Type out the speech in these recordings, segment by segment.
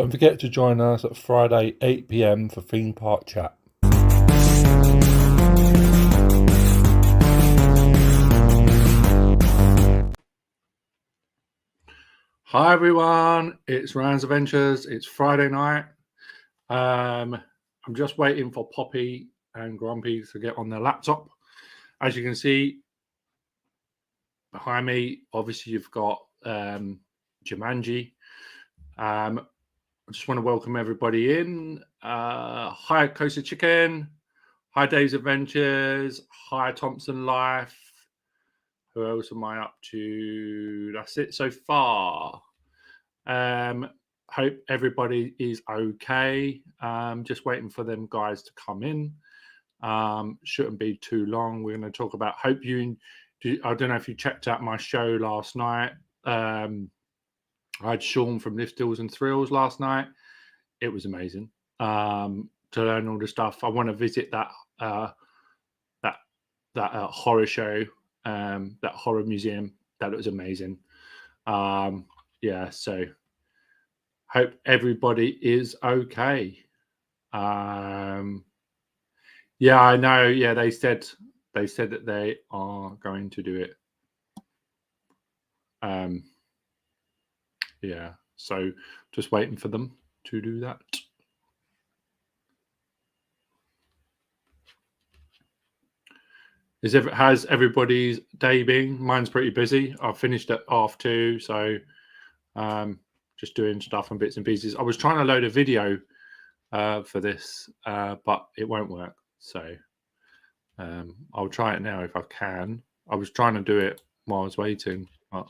Don't forget to join us at Friday 8 p.m. for Theme Park Chat. Hi everyone, it's Ryan's Adventures. It's Friday night. I'm just waiting for Poppy and Grumpy to get on their laptop. As you can see behind me, obviously you've got Jumanji. I just want to welcome everybody in. Hi Coastal Chicken. Hi Dave's Adventures. Hi Thompson Life. Who else am I up to? That's it so far. Hope everybody is okay. Just waiting for them guys to come in. Shouldn't be too long. We're going to talk about. I don't know if you checked out my show last night. I had Sean from Lift Deals and Thrills last night. It was amazing to learn all the stuff. I want to visit that horror show, that horror museum. That was amazing. So hope everybody is okay. I know. Yeah, they said that they are going to do it. So just waiting for them to do that. Has everybody's day been? Mine's pretty busy. I finished at 2:30, so just doing stuff and bits and pieces. I was trying to load a video for this, but it won't work. So I'll try it now if I can. I was trying to do it while I was waiting. Oh,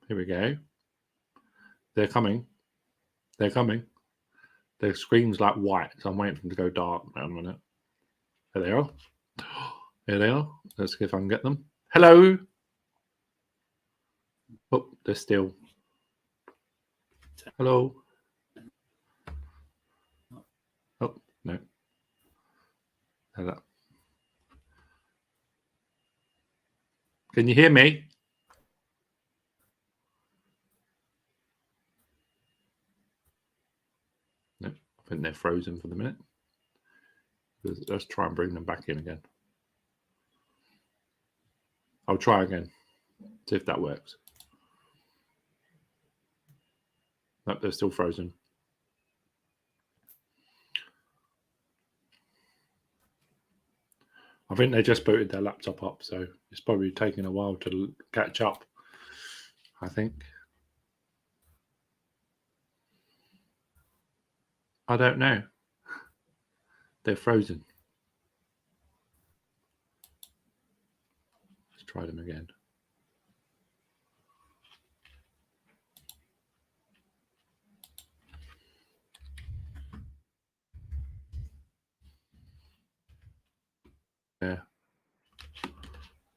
here we go. They're coming. They're coming. Their screen's like white, so I'm waiting for them to go dark. Wait a minute. There they are. Here they are. Let's see if I can get them. Hello. Oh, they're still. Hello. Oh, no. Hello. Can you hear me? No, I think they're frozen for the minute. Let's try and bring them back in again. I'll try again. See if that works. Nope, they're still frozen. I think they just booted their laptop up, so it's probably taking a while to catch up, I think. I don't know. They're frozen. Let's try them again. Yeah.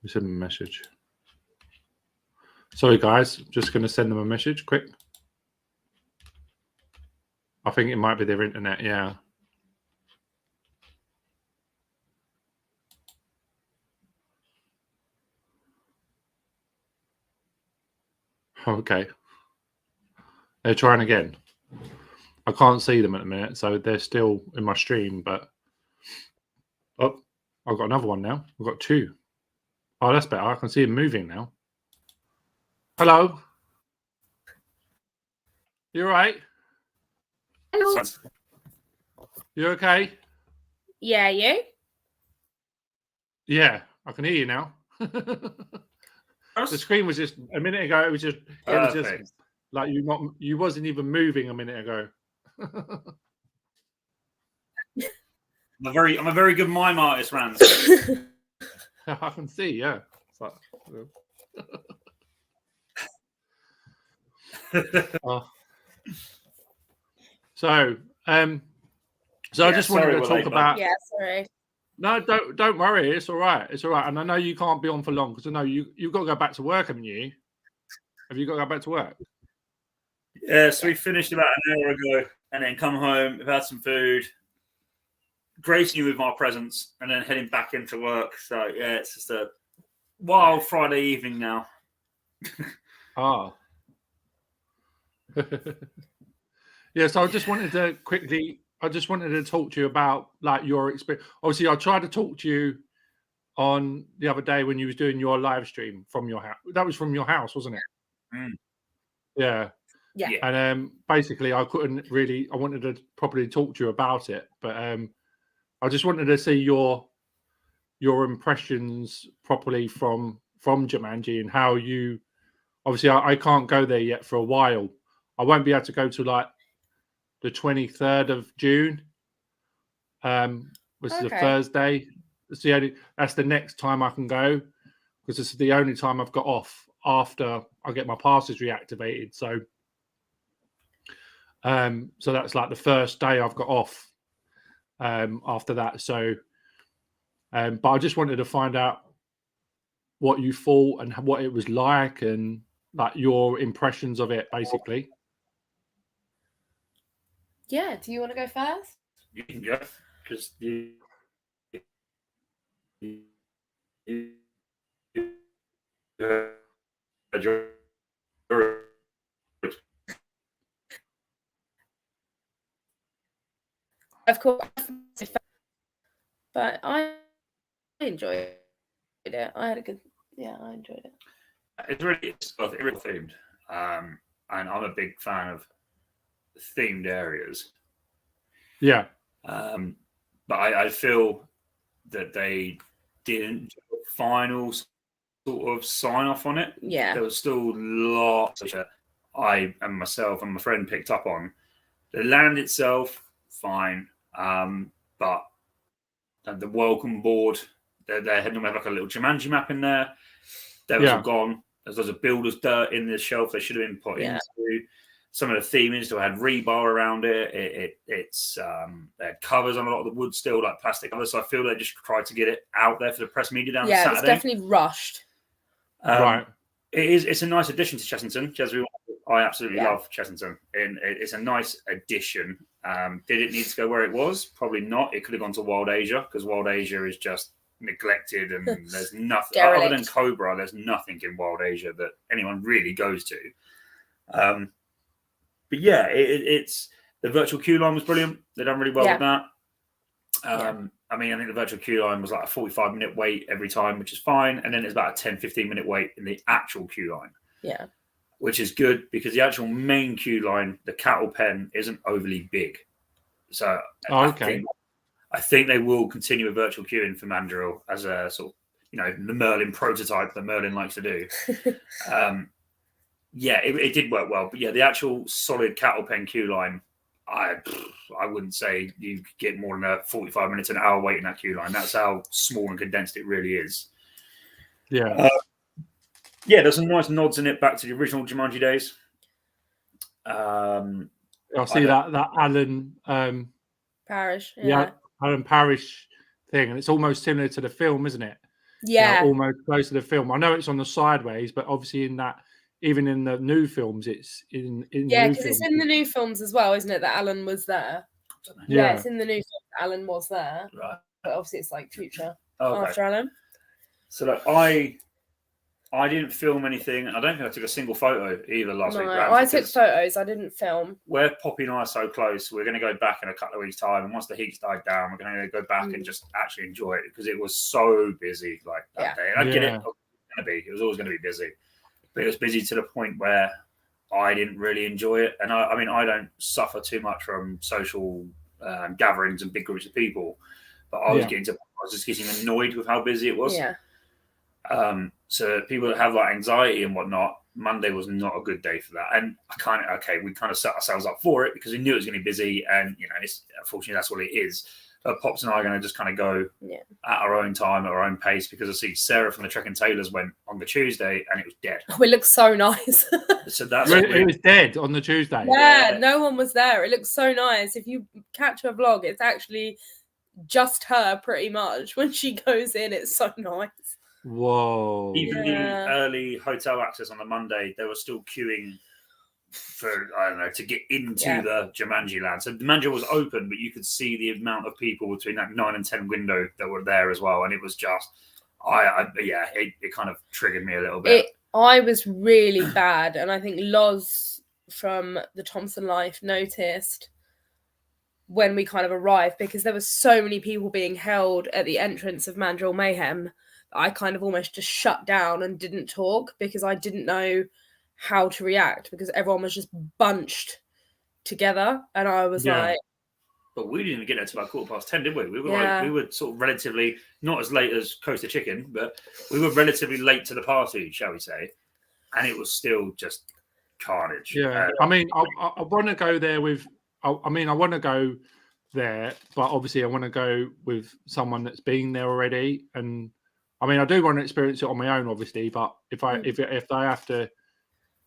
We send them a message. Sorry, guys. Just going to send them a message quick. I think it might be their internet. Yeah. Okay. They're trying again. I can't see them at the minute, so they're still in my stream, but... Oh, I've got another one now. I've got two. Oh, that's better. I can see them moving now. Hello. You all right? Hello. You okay? Yeah, you? Yeah, I can hear you now. The screen was just a minute ago. It was just like you wasn't even moving a minute ago. I'm a very good mime artist, Rand. I can see, yeah. So I just wanted to talk about. Yeah, sorry. No, don't worry. It's all right. It's all right. And I know you can't be on for long because I know you've got to go back to work, haven't you? Have you got to go back to work? Yeah, so we finished about an hour ago and then come home, we've had some food, gracing you with my presents, and then heading back into work. So yeah, it's just a wild Friday evening now. Yeah, so I just wanted to talk to you about like your experience. Obviously, I tried to talk to you on the other day when you was doing your live stream from your house. That was from your house, wasn't it? Mm. Yeah. Yeah. Yeah. And basically, I couldn't really. I wanted to properly talk to you about it, but I just wanted to see your impressions properly from Jumanji and how you. Obviously, I can't go there yet for a while. I won't be able to go to like the 23rd of June. Which is a Okay. Thursday. That's the next time I can go because it's the only time I've got off after I get my passes reactivated. So so that's like the first day I've got off after that. So but I just wanted to find out what you thought and what it was like and like your impressions of it basically. Yeah. Do you want to go first? You can go because Of course. But I enjoyed it. I enjoyed it. it's really themed, and I'm a big fan of themed areas. Yeah. But I feel that they didn't do a final sort of sign off on it. Yeah. There was still lots which I and myself and my friend picked up on. The land itself, fine, but the welcome board, they had like a little Jumanji map in there. That was all gone. There's lots of builder's dirt in the shelf they should have been put into. Some of the theming still had rebar around it. They had covers on a lot of the wood still, like plastic covers. So I feel they just tried to get it out there for the press media down Saturday. Yeah, it's definitely rushed. Right. It's a nice addition to Chessington. I absolutely love Chessington. And it's a nice addition. Did it need to go where it was? Probably not. It could have gone to Wild Asia because Wild Asia is just neglected and there's nothing other than Cobra. There's nothing in Wild Asia that anyone really goes to. But yeah, it's the virtual queue line was brilliant. They've done really well with that. I mean, I think the virtual queue line was like a 45-minute wait every time, which is fine. And then it's about a 10-15-minute wait in the actual queue line. Yeah. Which is good because the actual main queue line, the cattle pen, isn't overly big. So I think they will continue with virtual queuing for Mandrill as a sort of, the Merlin prototype that Merlin likes to do. It did work well. But yeah, the actual solid cattle pen queue line, I wouldn't say you could get more than a 45 minutes, an hour wait in that queue line. That's how small and condensed it really is. Yeah. There's some nice nods in it back to the original Jumanji days. I see that Alan Parish. Alan Parish thing, and it's almost similar to the film, isn't it? Yeah. Almost close to the film. I know it's on the sideways, but obviously even in the new films, it's in because it's in the new films as well, isn't it? That Alan was there. Yeah, it's in the new film that Alan was there. Right. But obviously it's like future after Alan. So I didn't film anything. I don't think I took a single photo either last week. I took photos. I didn't film. Where Poppy and I are so close, we're going to go back in a couple of weeks' time. And once the heat's died down, we're going to go back and just actually enjoy it because it was so busy like that day. And I get it. It was always going to be busy. But it was busy to the point where I didn't really enjoy it. And I mean, I don't suffer too much from social gatherings and big groups of people. But I was just getting annoyed with how busy it was. Yeah. So people that have like anxiety and whatnot, Monday was not a good day for that. And we kind of set ourselves up for it because we knew it was going to be busy. And, unfortunately, that's what it is. Pops and I are going to just kind of go at our own time, at our own pace, because I see Sarah from the Trek and Taylors went on the Tuesday and it was dead. Oh, it looks so nice. So that's it was dead on the Tuesday. Yeah, no one was there. It looks so nice. If you catch her vlog, it's actually just her pretty much. When she goes in, it's so nice. Whoa. Even the early hotel access on the Monday, they were still queuing for, to get into the Jumanji land. So the Jumanji was open, but you could see the amount of people between that 9 and 10 window that were there as well. And it was just, it kind of triggered me a little bit. I was really bad. And I think Loz from the Thompson Life noticed when we kind of arrived, because there were so many people being held at the entrance of Mandrill Mayhem that I kind of almost just shut down and didn't talk, because I didn't know how to react, because everyone was just bunched together, and I was like, but we didn't get there till about 10:15, did we? We were Yeah. we were sort of relatively, not as late as Coaster Chicken, but we were relatively late to the party, shall we say? And it was still just carnage. Yeah, I mean, I want to go there with. I want to go there, but obviously, I want to go with someone that's been there already. And I mean, I do want to experience it on my own, obviously. But if I have to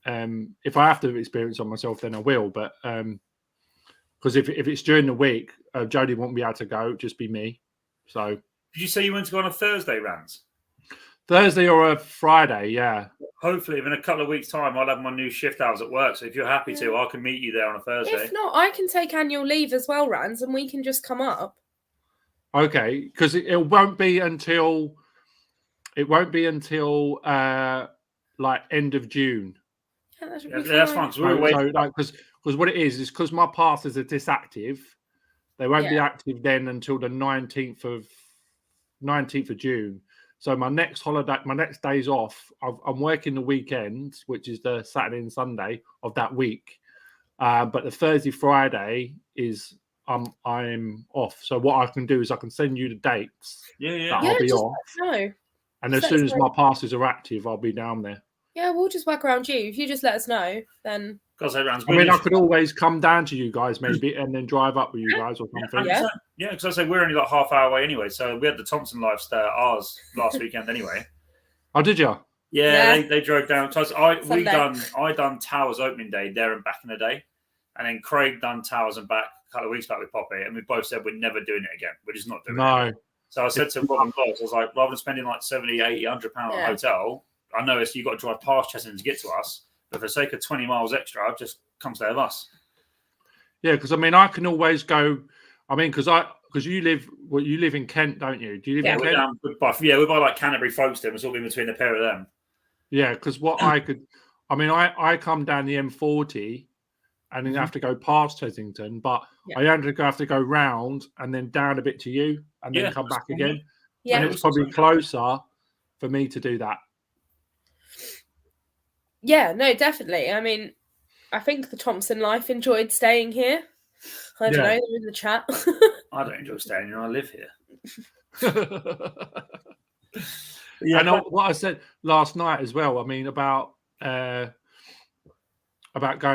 experience it on myself, then I will. But because if it's during the week, Jodie won't be able to go; it'll just be me. So, did you say you went to go on a Thursday, Rans? Thursday or a Friday? Yeah. Hopefully, in a couple of weeks' time, I'll have my new shift hours at work. So if you're happy to, I can meet you there on a Thursday. if not, I can take annual leave as well, Rans, and we can just come up. Okay, because it won't be until like end of June. Yeah, that should Yeah, be that's fine. fine. Because what it is because my passes are disactive. They won't be active then until the 19th of June. So my next days off, I'm working the weekends, which is the Saturday and Sunday of that week. But the Thursday, Friday is I'm off. So what I can do is I can send you the dates. Yeah. I'll be off. No. And as soon as my passes are active, I'll be down there. Yeah, we'll just work around you. If you just let us know, then. I could always come down to you guys maybe and then drive up with you guys or something. Yeah, because I say we're only like half hour away anyway. So we had the Thompson Life stay at ours last weekend anyway. Oh, did you? Yeah. They drove down. I done Towers opening day there and back in the day, and then Craig done Towers and back a couple of weeks back with Poppy, and we both said we're never doing it again. We're just not doing it. So I said to Rob and Boz, I was like, rather than spending like 70, 80, £100 on a hotel, I know you've got to drive past Chessington to get to us. But for the sake of 20 miles extra, just come stay with us. Yeah, because I can always go. Because you live in Kent, don't you? Do you live in Kent? We're by like Canterbury, Folkestone. It's all in between the pair of them. Yeah, because I come down the M40 and then have to go past Chessington, but I have to go round and then down a bit to you and then come back again. Yeah, and it's probably closer for me to do that. Yeah, no, definitely. I mean, I think the Thompson Life enjoyed staying here. I don't know, they're in the chat. I don't enjoy staying here. I live here. And what I said last night as well, about going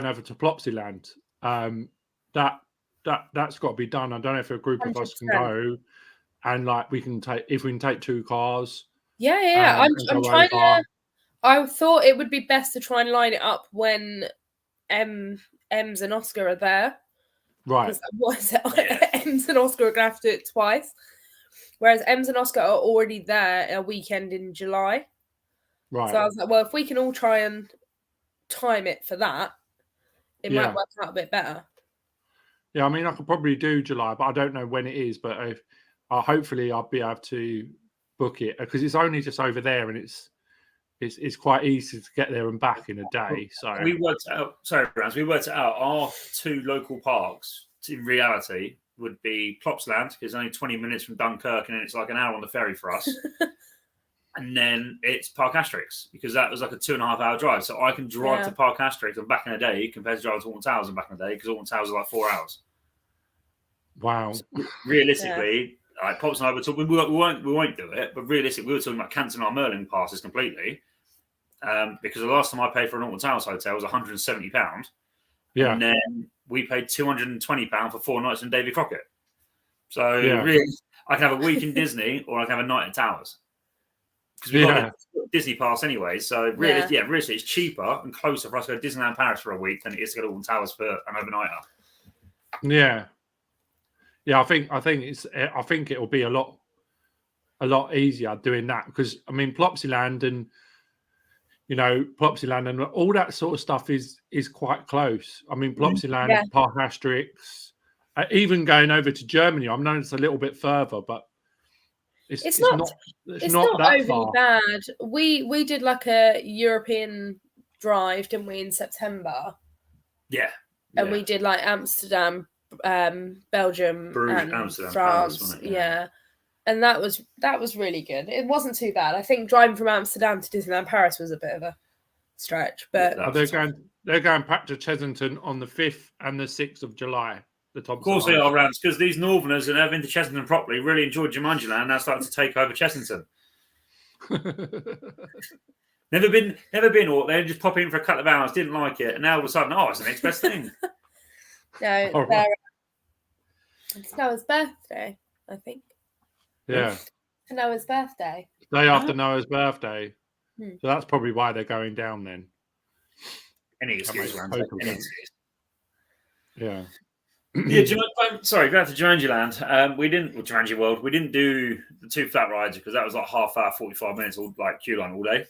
over to Plopsaland, that's got to be done. I don't know if a group 100%. Of us can go, and we can take 2 cars. Yeah. I'm trying to. I thought it would be best to try and line it up when Ems and Oscar are there. Right. What is it? Yeah. Ems and Oscar are going to have to do it twice. Whereas Ems and Oscar are already there a weekend in July. Right. So I was like, well, if we can all try and time it for that, it might work out a bit better. Yeah, I could probably do July, but I don't know when it is. But hopefully I'll be able to book it because it's only just over there and it's quite easy to get there and back in a day. So we worked it out. Sorry, Rams. We worked it out. Our 2 local parks, in reality, would be Plopsaland, because it's only 20 minutes from Dunkirk, and then it's like an hour on the ferry for us. And then it's Park Asterix, because that was like a 2.5-hour drive. So I can drive to Park Asterix and back in a day compared to driving to Alton Towers and back in the day, because Alton Towers are like 4 hours. Wow. So realistically, Pops and I were talking. We won't do it, but realistically, we were talking about cancelling our Merlin passes completely. Because the last time I paid for an Alton Towers hotel was £170. Yeah. And then we paid £220 for 4 nights in Davy Crockett. So really, I can have a week in Disney or I can have a night at Towers. Because we've got a Disney pass anyway. So really, it's cheaper and closer for us to go to Disneyland Paris for a week than it is to go to Alton Towers for an overnighter. Yeah. Yeah, I think it'll be a lot easier doing that because Plopsaland and all that sort of stuff is quite close. Plopsaland, Park Asterix, even going over to Germany. I know it's a little bit further, but it's not that overly far. bad. We did like a European drive, didn't we, in September? Yeah. And we did like Amsterdam, Belgium, Bruges, and Amsterdam, France. Paris, wasn't it? Yeah. And that was really good. It wasn't too bad. I think driving from Amsterdam to Disneyland Paris was a bit of a stretch, but they're going back to Chessington on the 5th and the 6th of July. The Thompson of course they are, Rams, because these Northerners that have been to Chessington properly really enjoyed Jumanji Land. Now starting to take over Chessington. Never been, or they just pop in for a couple of hours, didn't like it, and now all of a sudden, it's the next best thing. No, Right. It's Noah's birthday, I think. Yeah. Noah's birthday. Day after Noah's birthday. Hmm. So that's probably why they're going down then. Any excuse, Rams. Any excuse. Yeah. Sorry, going to Jumanji Land. We didn't, Jumanji World, we didn't do the 2 flat rides because that was like half hour, 45 minutes, all like queue line all day.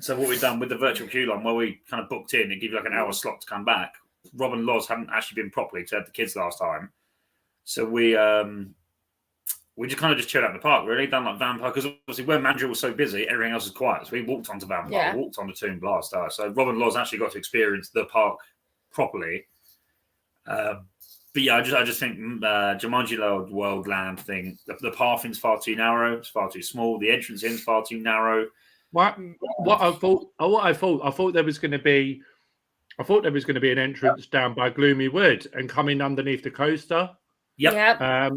So what we've done with the virtual queue line, where we kind of booked in and give you like an hour slot to come back, Rob and Loz hadn't actually been properly because they had the kids last time. So we just kind of just chilled out in the park, really, done like Vampire, because obviously when Mandrill was so busy, everything else was quiet. So we walked onto Vampire, walked onto Toon Blaster. So Rob and Loz actually got to experience the park properly. But yeah, I just think Jumanji World Land thing, the pathing's far too narrow, it's far too small, the entrance in's far too narrow. What I thought there was going to be an entrance down by Gloomy Wood and coming underneath the coaster. Yep.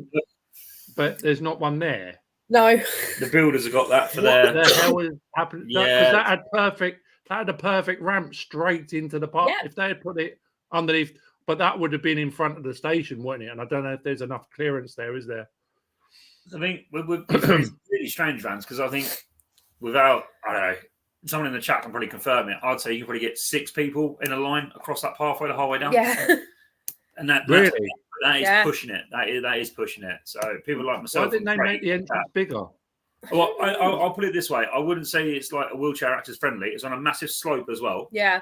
But there's not one there. No. The builders have got that for what the hell has happened? Yeah. Because that had a perfect ramp straight into the park. If they had put it underneath, but that would have been in front of the station, wouldn't it? And I don't know if there's enough clearance there, is there? I think it's really strange, Vans, because I think without, I don't know, someone in the chat can probably confirm it. I'd say you can probably get 6 people in a line across that pathway the whole way down. Yeah. And that is pushing it. That is pushing it. So people like myself. Why didn't they make the entrance bigger? Well, I'll put it this way. I wouldn't say it's like a wheelchair access friendly. It's on a massive slope as well. Yeah.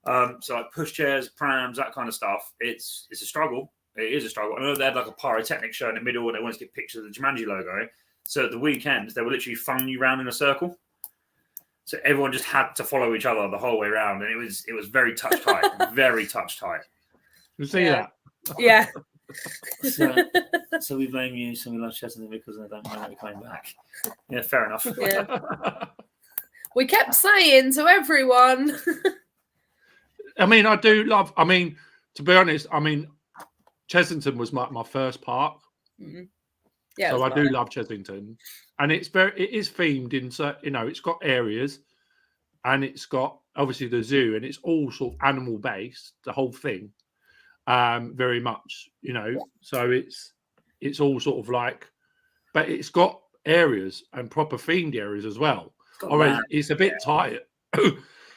So like pushchairs, prams, that kind of stuff. It's a struggle. It is a struggle. I know they had like a pyrotechnic show in the middle and they wanted to get pictures of the Jumanji logo. So at the weekends, they were literally funneling you around in a circle. So everyone just had to follow each other the whole way around. And it was very touch tight. Very touch tight. You see that? Yeah. So we blame you, so we love Chessington because they don't mind coming back. Yeah, fair enough. Yeah. We kept saying to everyone. I mean, to be honest, Chessington was my first park. Mm-hmm. Yeah. So I do love Chessington. And it is themed in, it's got areas and it's got obviously the zoo and it's all sort of animal based, the whole thing. Very much, so it's all sort of like, but it's got areas and proper themed areas as well. It's a bit tired.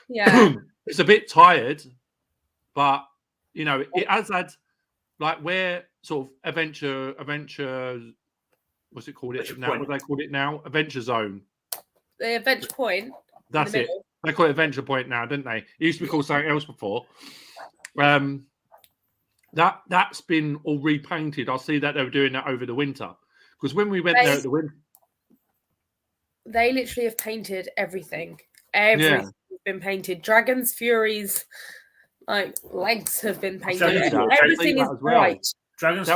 Yeah. It's a bit tired, but it has had like where sort of adventure. What's it called? What do they call it now? Adventure Zone. The Adventure Point. That's it. They call it Adventure Point now, didn't they? It used to be called something else before. That's been all repainted. I see that they were doing that over the winter because when we went there at the winter, they literally have painted everything. Everything's been painted. Dragons, Furies, like legs have been painted. Everything is bright. Dragons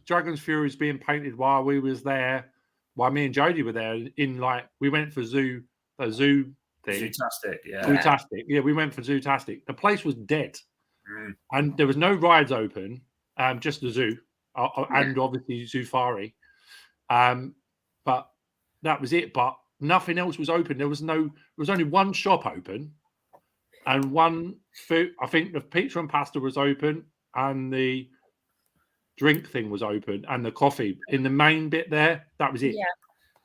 Dragons Furies being painted while we was there. While me and Jodie were there, we went for the zoo thing. Zootastic, yeah. Zootastic, yeah. We went for Zootastic. The place was dead. And there was no rides open, just the zoo, and obviously Zoofari. But that was it. But nothing else was open. There was only one shop open, and one food. I think the pizza and pasta was open, and the drink thing was open, and the coffee in the main bit there. That was it. Yeah.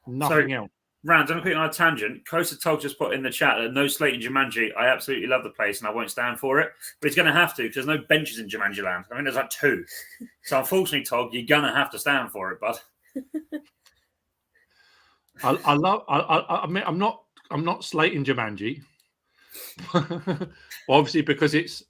Nothing else. Rand, I'm putting on a tangent. Costa Tog just put in the chat that no slate in Jumanji. I absolutely love the place and I won't stand for it. But he's going to have to because there's no benches in Jumanji Land. I mean, there's like 2. So unfortunately, Tog, you're going to have to stand for it, bud. I mean, I'm not slating Jumanji. Obviously, because it's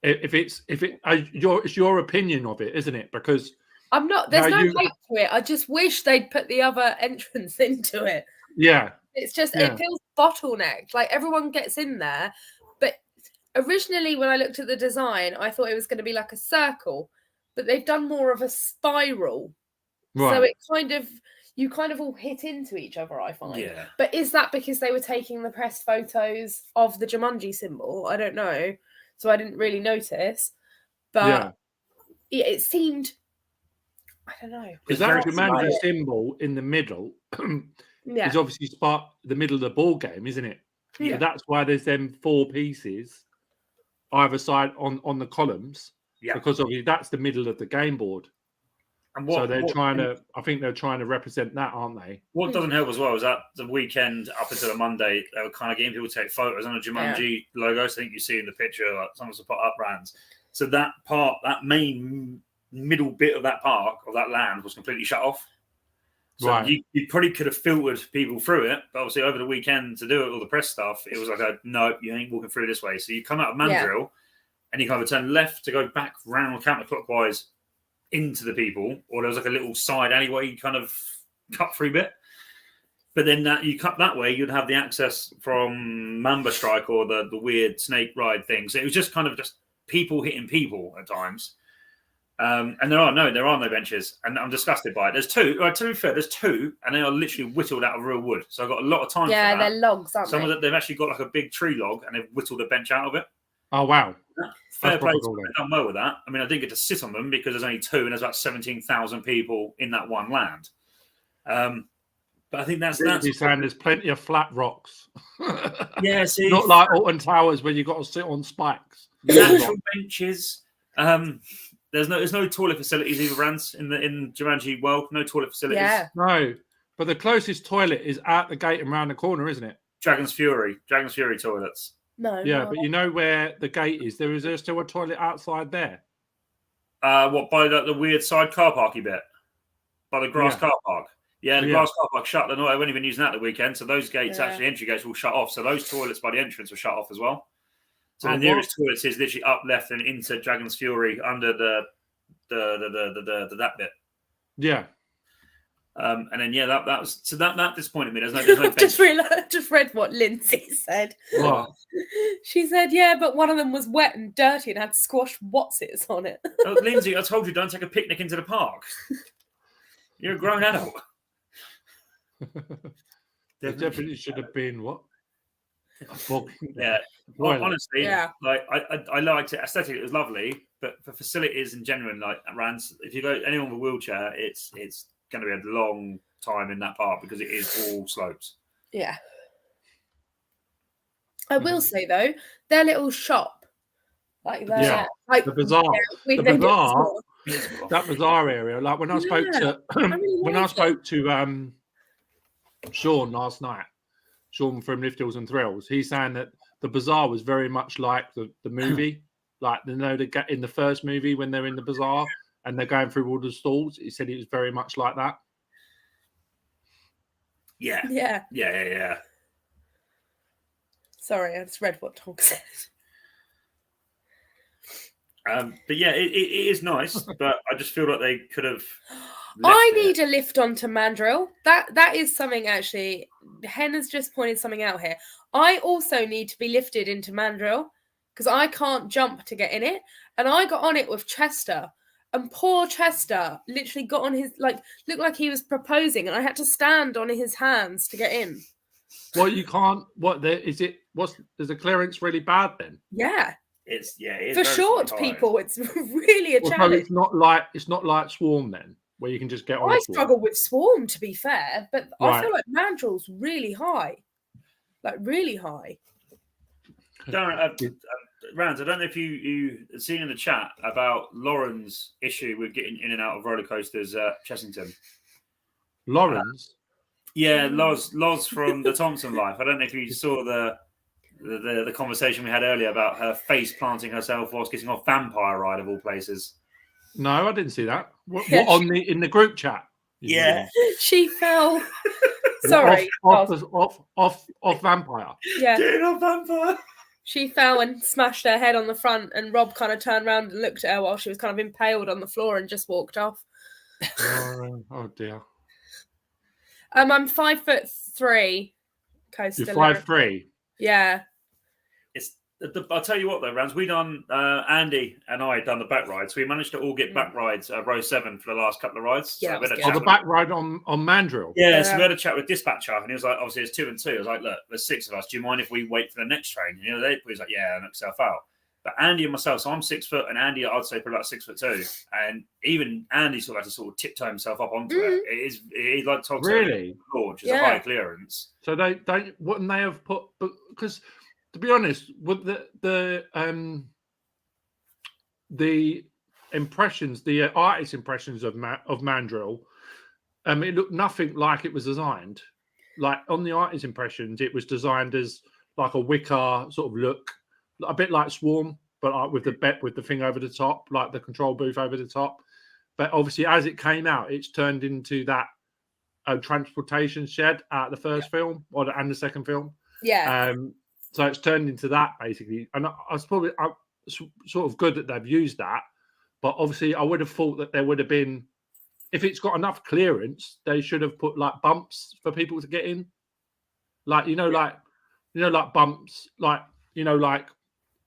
your opinion of it, isn't it? Because I'm not. There's no hate to it. I just wish they'd put the other entrance into it. Yeah, it's just it feels bottlenecked. Like everyone gets in there, but originally when I looked at the design, I thought it was going to be like a circle, but they've done more of a spiral. Right. So it you kind of all hit into each other, I find. Yeah. But is that because they were taking the press photos of the Jumanji symbol? I don't know. So I didn't really notice. But it seemed, I don't know. Because that Jumanji symbol in the middle is obviously the middle of the ball game, isn't it? Yeah. So that's why there's them 4 pieces either side on the columns. Yeah. Because obviously that's the middle of the game board. And so I think they're trying to represent that, aren't they? What doesn't help as well is that the weekend up until the Monday, they were kind of getting people to take photos on the Jumanji logo. So I think you see in the picture, like someone's put up brands. So that main middle bit of that park, of that land, was completely shut off. So you probably could have filtered people through it, but obviously over the weekend to do it, all the press stuff, it was like, no, you ain't walking through this way. So you come out of Mandrill and you kind of turn left to go back round counterclockwise into the people, or there was like a little side alleyway you kind of cut through bit. But then that you cut that way, you'd have the access from Mamba Strike or the weird snake ride thing. So it was just kind of just people hitting people at times. And there are no benches, and I'm disgusted by it. There's 2. To be fair, there's 2, and they are literally whittled out of real wood. So I've got a lot of time. Yeah, for that. they're logs, aren't they? They've actually got like a big tree log, and they've whittled a bench out of it. Oh wow! Fair play, they've done well with that. I mean, I didn't get to sit on them because there's only 2, and there's about 17,000 people in that one land. But I think that's He's saying there's plenty of flat rocks. Yeah, see, not like Alton Towers where you've got to sit on spikes. Natural benches. There's no toilet facilities either, Rance, in Jumanji World. No toilet facilities. Yeah. No, but the closest toilet is at the gate and round the corner, isn't it? Dragon's Fury toilets. No. Yeah, but you know where the gate is? Is there still a toilet outside there? What, by the weird side car parky bit? By the grass car park? Yeah, the grass car park shut. They weren't even using that the weekend, so those gates, actually, entry gates, will shut off. So those toilets by the entrance were shut off as well. So the nearest toilets is literally up left and into Dragon's Fury under the that bit. Yeah. And then that disappointed me. There's no just read what Lindsay said. What? She said, yeah, but one of them was wet and dirty and had squashed whatsits on it. Oh, Lindsay, I told you, don't take a picnic into the park. You're a grown adult. There definitely should have been what? Yeah. Well, honestly, like I liked it. Aesthetically, it was lovely, but for facilities in general, like Rance, if you go anyone with a wheelchair, it's going to be a long time in that park because it is all slopes. Yeah. I will say though, their little shop, like the the bazaar, that bazaar area. Like when I spoke to Sean last night, Sean from Lift Hills and Thrills, he's saying that the bazaar was very much like the movie, like they get in the first movie when they're in the bazaar and they're going through all the stalls. He said it was very much like that. Yeah. Sorry, I just read what Tom said. But yeah, it is nice, but I just feel like they could have. I need a lift onto Mandrill. That is something actually. Hen has just pointed something out here. I also need to be lifted into Mandrill because I can't jump to get in it, and I got on it with Chester. And poor Chester literally got on his, looked like he was proposing, and I had to stand on his hands to get in. Well, you can't. Is the clearance really bad then? Yeah. It's for short people. It's really a challenge. So it's not like Swarm then, where you can just get on. I struggle with Swarm, to be fair, but I feel like Mandrill's really high, really high. Rand, I don't know if you seen in the chat about Lauren's issue with getting in and out of roller coasters at Chessington. Lawrence? Loz from the Thompson Life. I don't know if you saw the conversation we had earlier about her face planting herself whilst getting off Vampire Ride of all places. No, I didn't see that. What in the group chat? Yeah, she fell. Sorry, off Vampire. Yeah, getting off Vampire. She fell and smashed her head on the front, and Rob kind of turned around and looked at her while she was kind of impaled on the floor and just walked off. Oh dear. I'm 5'3". You're 5'3". Yeah. I'll tell you what though, Rams, we done Andy and I done the back rides. So we managed to all get back rides row 7 for the last couple of rides. Yeah, So we had a Oh, chat the with- back ride on Mandrill. Yeah, so we had a chat with dispatcher, and he was like, obviously it's 2 and 2. I was like, look, there's 6 of us. Do you mind if we wait for the next train? And he was like, yeah, knock yourself out. But Andy and myself, so I'm 6 foot, and Andy, I'd say probably about 6'2", and even Andy sort of had to sort of tiptoe himself up onto it. He's like Todd Really? which is a high clearance. So they wouldn't they have put, because to be honest, with the impressions, the artist impressions of Mandrill, it looked nothing like it was designed. Like on the artist impressions, it was designed as like a wicker sort of look, a bit like Swarm, but like with the thing over the top, like the control booth over the top. But obviously, as it came out, it's turned into that transportation shed at the first film and the second film. Yeah. So it's turned into that basically, and I was probably sort of good that they've used that. But obviously, I would have thought that there would have been, if it's got enough clearance, they should have put like bumps for people to get in, like like bumps, like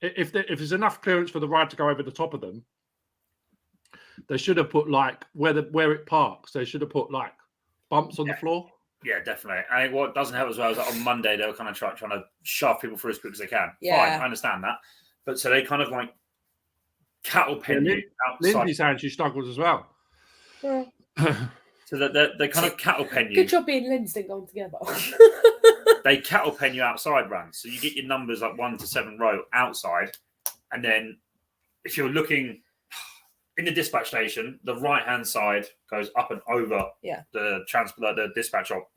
if there's enough clearance for the ride to go over the top of them, they should have put like where it parks. They should have put like bumps on the floor. Yeah, definitely. I think what doesn't help as well is that on Monday they were kind of trying to shove people through as quick as they can. Yeah. Fine, I understand that, but so they kind of like cattle pen you outside. Lindsay saying she struggles as well. Yeah. So that they kind of cattle pen you. Good job being Lindsay going together. They cattle pen you outside, runs. So you get your numbers like 1 to 7 row outside, and then if you're looking in the dispatch station, the right hand side goes up and over the transport, the dispatch op,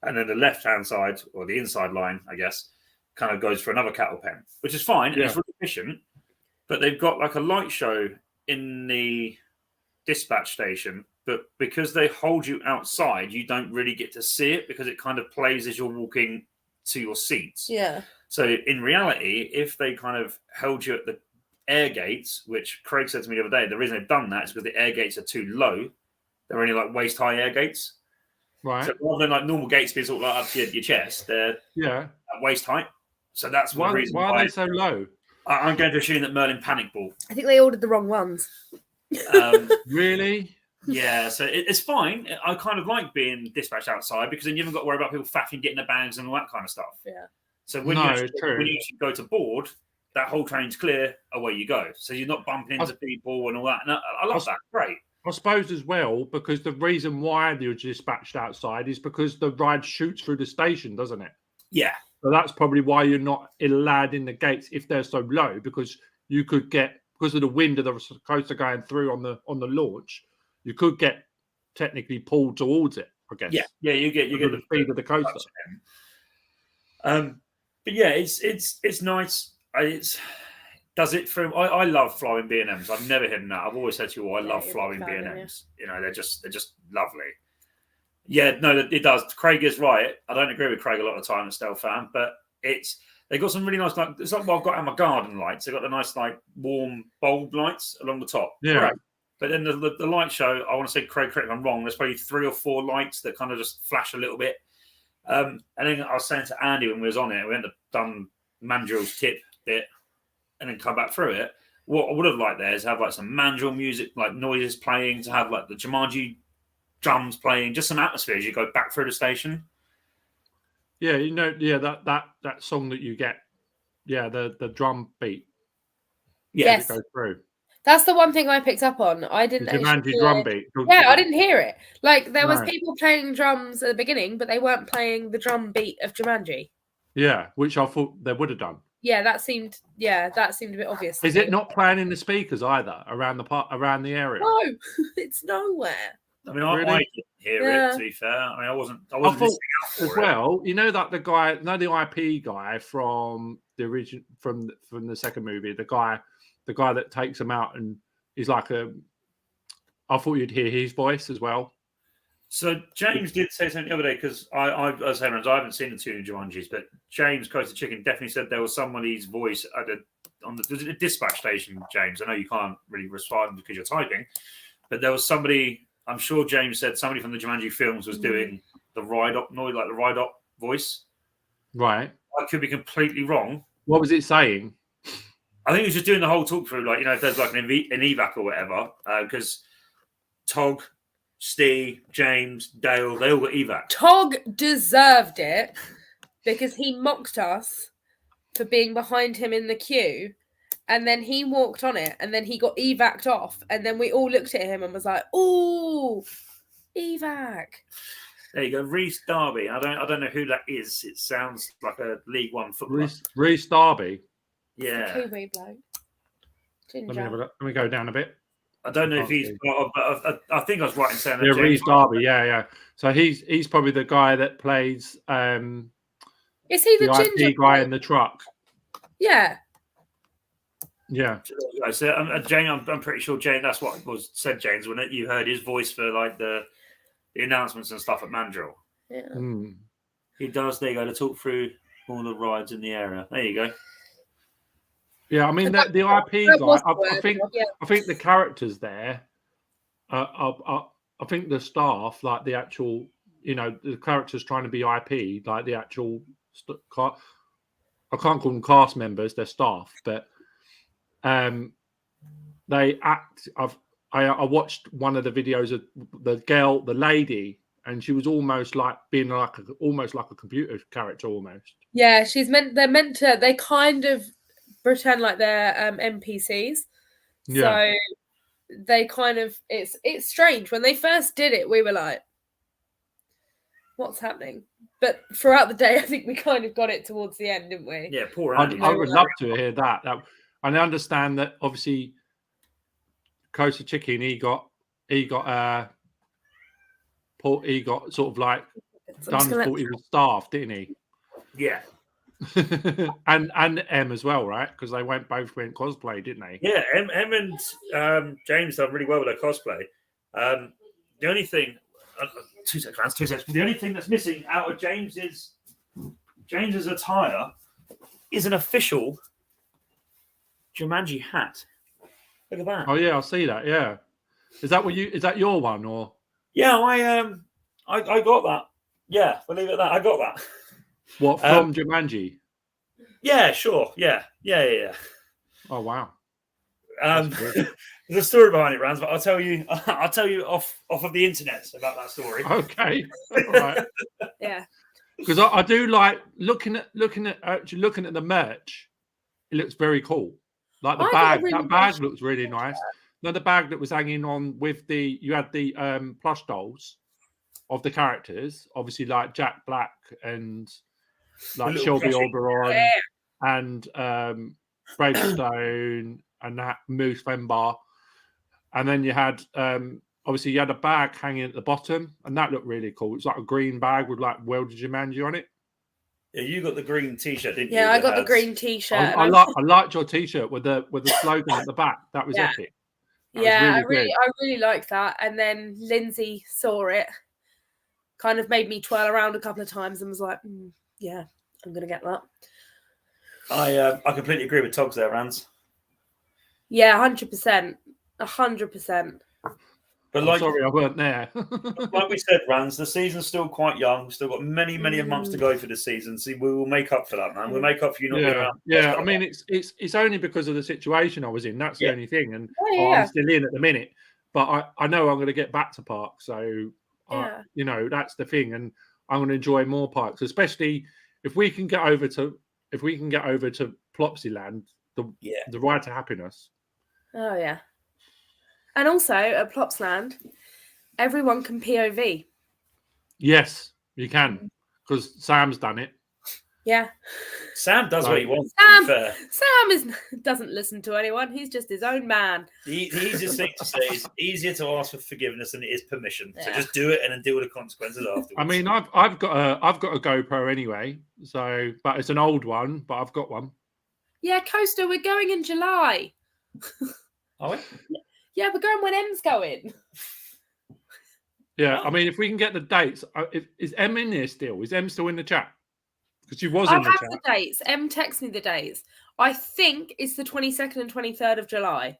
and then the left hand side or the inside line, I guess, kind of goes for another cattle pen, which is fine. And it's really efficient. But they've got like a light show in the dispatch station, but because they hold you outside, you don't really get to see it because it kind of plays as you're walking to your seats. Yeah. So in reality, if they kind of held you at the air gates, which Craig said to me the other day, the reason they've done that is because the air gates are too low. They're only like waist high air gates. Right. So rather than like normal gates being sort of like up to your chest, they're at waist height. So that's the reason why are they so low? I'm going to assume that Merlin panic ball. I think they ordered the wrong ones. Really? Yeah, so it's fine. I kind of like being dispatched outside because then you haven't got to worry about people faffing, getting their bags and all that kind of stuff. Yeah. So when you actually go to board, that whole train's clear, away you go. So you're not bumping into people and all that. And I love that. Great. I suppose as well, because the reason why you're dispatched outside is because the ride shoots through the station, doesn't it? Yeah. So that's probably why you're not allowed in the gates if they're so low, because you could get, because of the wind of the coaster going through on the launch, you could get technically pulled towards it, I guess. Yeah, you get the speed of the coaster. But yeah, it's nice. I love flowing B&Ms. I've never hidden that. I've always said to you, I love flowing B&Ms. You know, they're just lovely. Yeah, no, it does. Craig is right. I don't agree with Craig a lot of the time, a Stealth fan, but they've got some really nice, like, it's like what I've got on my garden lights. They've got the nice, like, warm bulb lights along the top. Yeah. Right. But then the light show, I want to say, Craig, correct me if I'm wrong, there's probably 3 or 4 lights that kind of just flash a little bit. And then I was saying to Andy when we was on it, we ended up done Mandrill's tip bit and then come back through it. What I would have liked there is have like some Mandrill music, like noises playing, to have like the Jumanji drums playing, just some atmosphere as you go back through the station. Yeah, you know, that song that you get, the drum beat. Yes. Go through. That's the one thing I picked up on. I didn't Jumanji drum beat. Yeah, I didn't hear it. Like there was people playing drums at the beginning, but they weren't playing the drum beat of Jumanji. Yeah, which I thought they would have done. Yeah, that seemed a bit obvious. Is it not playing in the speakers either around the area? No, it's nowhere. I mean, I didn't hear it. To be fair, I mean, I wasn't listening as well. You know that the guy, the IP guy from the original, from the second movie, the guy that takes him out and he's like I thought you'd hear his voice as well. So James did say something the other day, because I haven't seen the 2 Jumanjis, but James Coastal Chicken definitely said there was somebody's voice on the dispatch station. James, I know you can't really respond because you're typing, but there was somebody. I'm sure James said somebody from the Jumanji films was doing the ride-up noise, like the ride-up voice. Right. I could be completely wrong, What was it saying? I think he was just doing the whole talk through, like, if there's like an evac or whatever, because Tog, Steve, James, Dale, they all got evac. Tog deserved it because he mocked us for being behind him in the queue, and then he walked on it, and then he got evac'd off, and then we all looked at him and was like, "Ooh, evac." There you go, Reece Darby. I don't know who that is. It sounds like a League One footballer. Reece Darby. Yeah. Kiwi bloke. Ginger. Let me have a look. Let me go down a bit. I don't know if he's part of, but I think I was right in saying that. Yeah, Reece Darby. Yeah. So he's probably the guy that plays. Is he the ginger IP guy in the truck? Yeah. Yeah. So Jane, I'm pretty sure Jane. That's what was said, James, wasn't it? You heard his voice for like the announcements and stuff at Mandrill. Yeah. He does. There you go to talk through all the rides in the area. There you go. Yeah, I mean the IP guy. I think the characters there. I think the staff, like the actual, the characters trying to be IP, like the actual. I can't call them cast members; they're staff, but they act. I watched one of the videos of the lady, and she was almost like being like a computer character almost. Yeah, they're meant to. They kind of pretend like they're NPCs. Yeah. So they kind of it's strange. When they first did it, we were like, what's happening? But throughout the day, I think we kind of got it towards the end, didn't we? Yeah, poor Andy. I would love to hear that. And I understand that obviously Coaster Chicken, he got sort of like done thought he was staff, didn't he? Yeah. and M as well, right? Because they both went cosplay, didn't they? Yeah, M and James done really well with their cosplay. The only thing, 2 seconds. The only thing that's missing out of James's attire is an official Jumanji hat. Look at that. Oh yeah, I see that. Yeah, is that your one or? Yeah, I got that. Yeah, believe it or not, I got that. What from Jumanji? Yeah, sure. Yeah. Oh wow. There's a story behind it, Rans, but I'll tell you off of the internet about that story. Okay. All right. Yeah. Because I do like looking at the merch. It looks very cool. Like the bag, that bag looks really nice. Now the bag that was hanging on with you had the plush dolls of the characters, obviously like Jack Black and like Shelby Oberon and Bravestone and that Moose Fembar. And then you had obviously you had a bag hanging at the bottom, and that looked really cool. It's like a green bag with like welded Jumanji on it. Yeah, you got the green t-shirt, didn't you? Yeah, I got the green t-shirt. I liked your t-shirt with the slogan at the back. That was epic. I really liked that. And then Lindsay saw it, kind of made me twirl around a couple of times and was like, yeah, I'm gonna get that. I completely agree with Togs there, Rans. Yeah, 100%. 100%. But I'm sorry I weren't there. Like we said, Rans, the season's still quite young. We've still got many months to go for the season. So we will make up for that, man. We'll make up for you not being around. Yeah, I mean, it's only because of the situation I was in. That's the only thing. And I'm still in at the minute. But I know I'm going to get back to park. So, that's the thing. And I'm going to enjoy more parks, especially if we can get over to Plopsaland, the ride to happiness. Oh, yeah. And also at Plopsaland, everyone can POV. Yes, you can, because Sam's done it. Yeah. Sam does what he wants. Sam doesn't listen to anyone. He's just his own man. The easiest thing to say is easier to ask for forgiveness than it is permission. So just do it and then deal with the consequences afterwards. I mean, I've got a GoPro anyway, so but it's an old one, but I've got one. Yeah, Coaster, we're going in July. Are we? Yeah, we're going when M's going. Yeah, I mean, if we can get the dates, is M in here still? Is M still in the chat? Because she was in the chat. I have the dates. M texts me the dates. I think it's the 22nd and 23rd of July.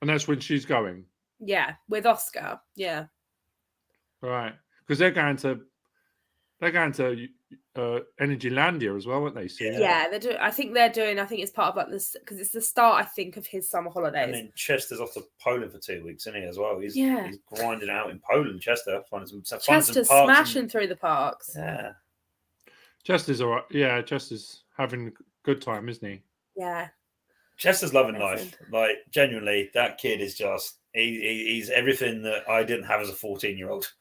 And that's when she's going? Yeah, with Oscar. Yeah. Right. Because they're going to They're going to Energylandia as well, aren't they? Soon? Yeah, they're doing. I think it's part of like this because it's the start. I think of his summer holidays. And then Chester's off to Poland for 2 weeks, isn't he? As well. He's grinding out in Poland. Chester, Chester's smashing through the parks. Yeah. Chester's all right. Yeah, Chester's having a good time, isn't he? Yeah. Chester's loving life. Like, genuinely, that kid is just, he's everything that I didn't have as a 14-year-old.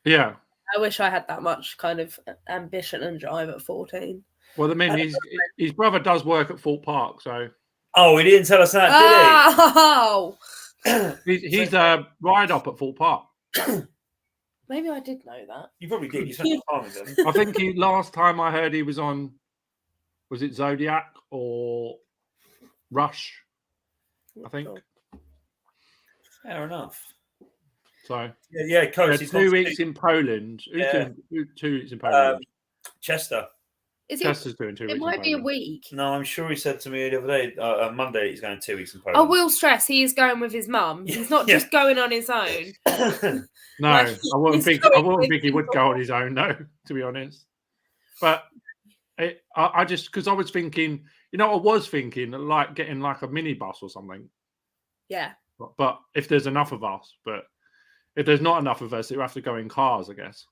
Yeah. I wish I had that much kind of ambition and drive at 14. Well, I mean, his brother does work at Thorpe Park, so. Oh, he didn't tell us that, did he? He's a ride up at Thorpe Park. Maybe I did know that. You probably did. You spent time with him. I think last time I heard he was on, was it Zodiac or Rush? I think. Fair enough. So yeah, coach. 2 weeks in Poland. Who's doing 2 weeks in Poland? Chester. Chester's doing 2 weeks. It might be a week. No, I'm sure he said to me the other day, Monday, he's going 2 weeks in Poland. I will stress he is going with his mum. He's not just going on his own. No, I wouldn't think he would go on his own, no, to be honest. But I just, because I was thinking, like getting like a minibus or something. Yeah. But if there's enough of us, but if there's not enough of us, you have to go in cars, I guess.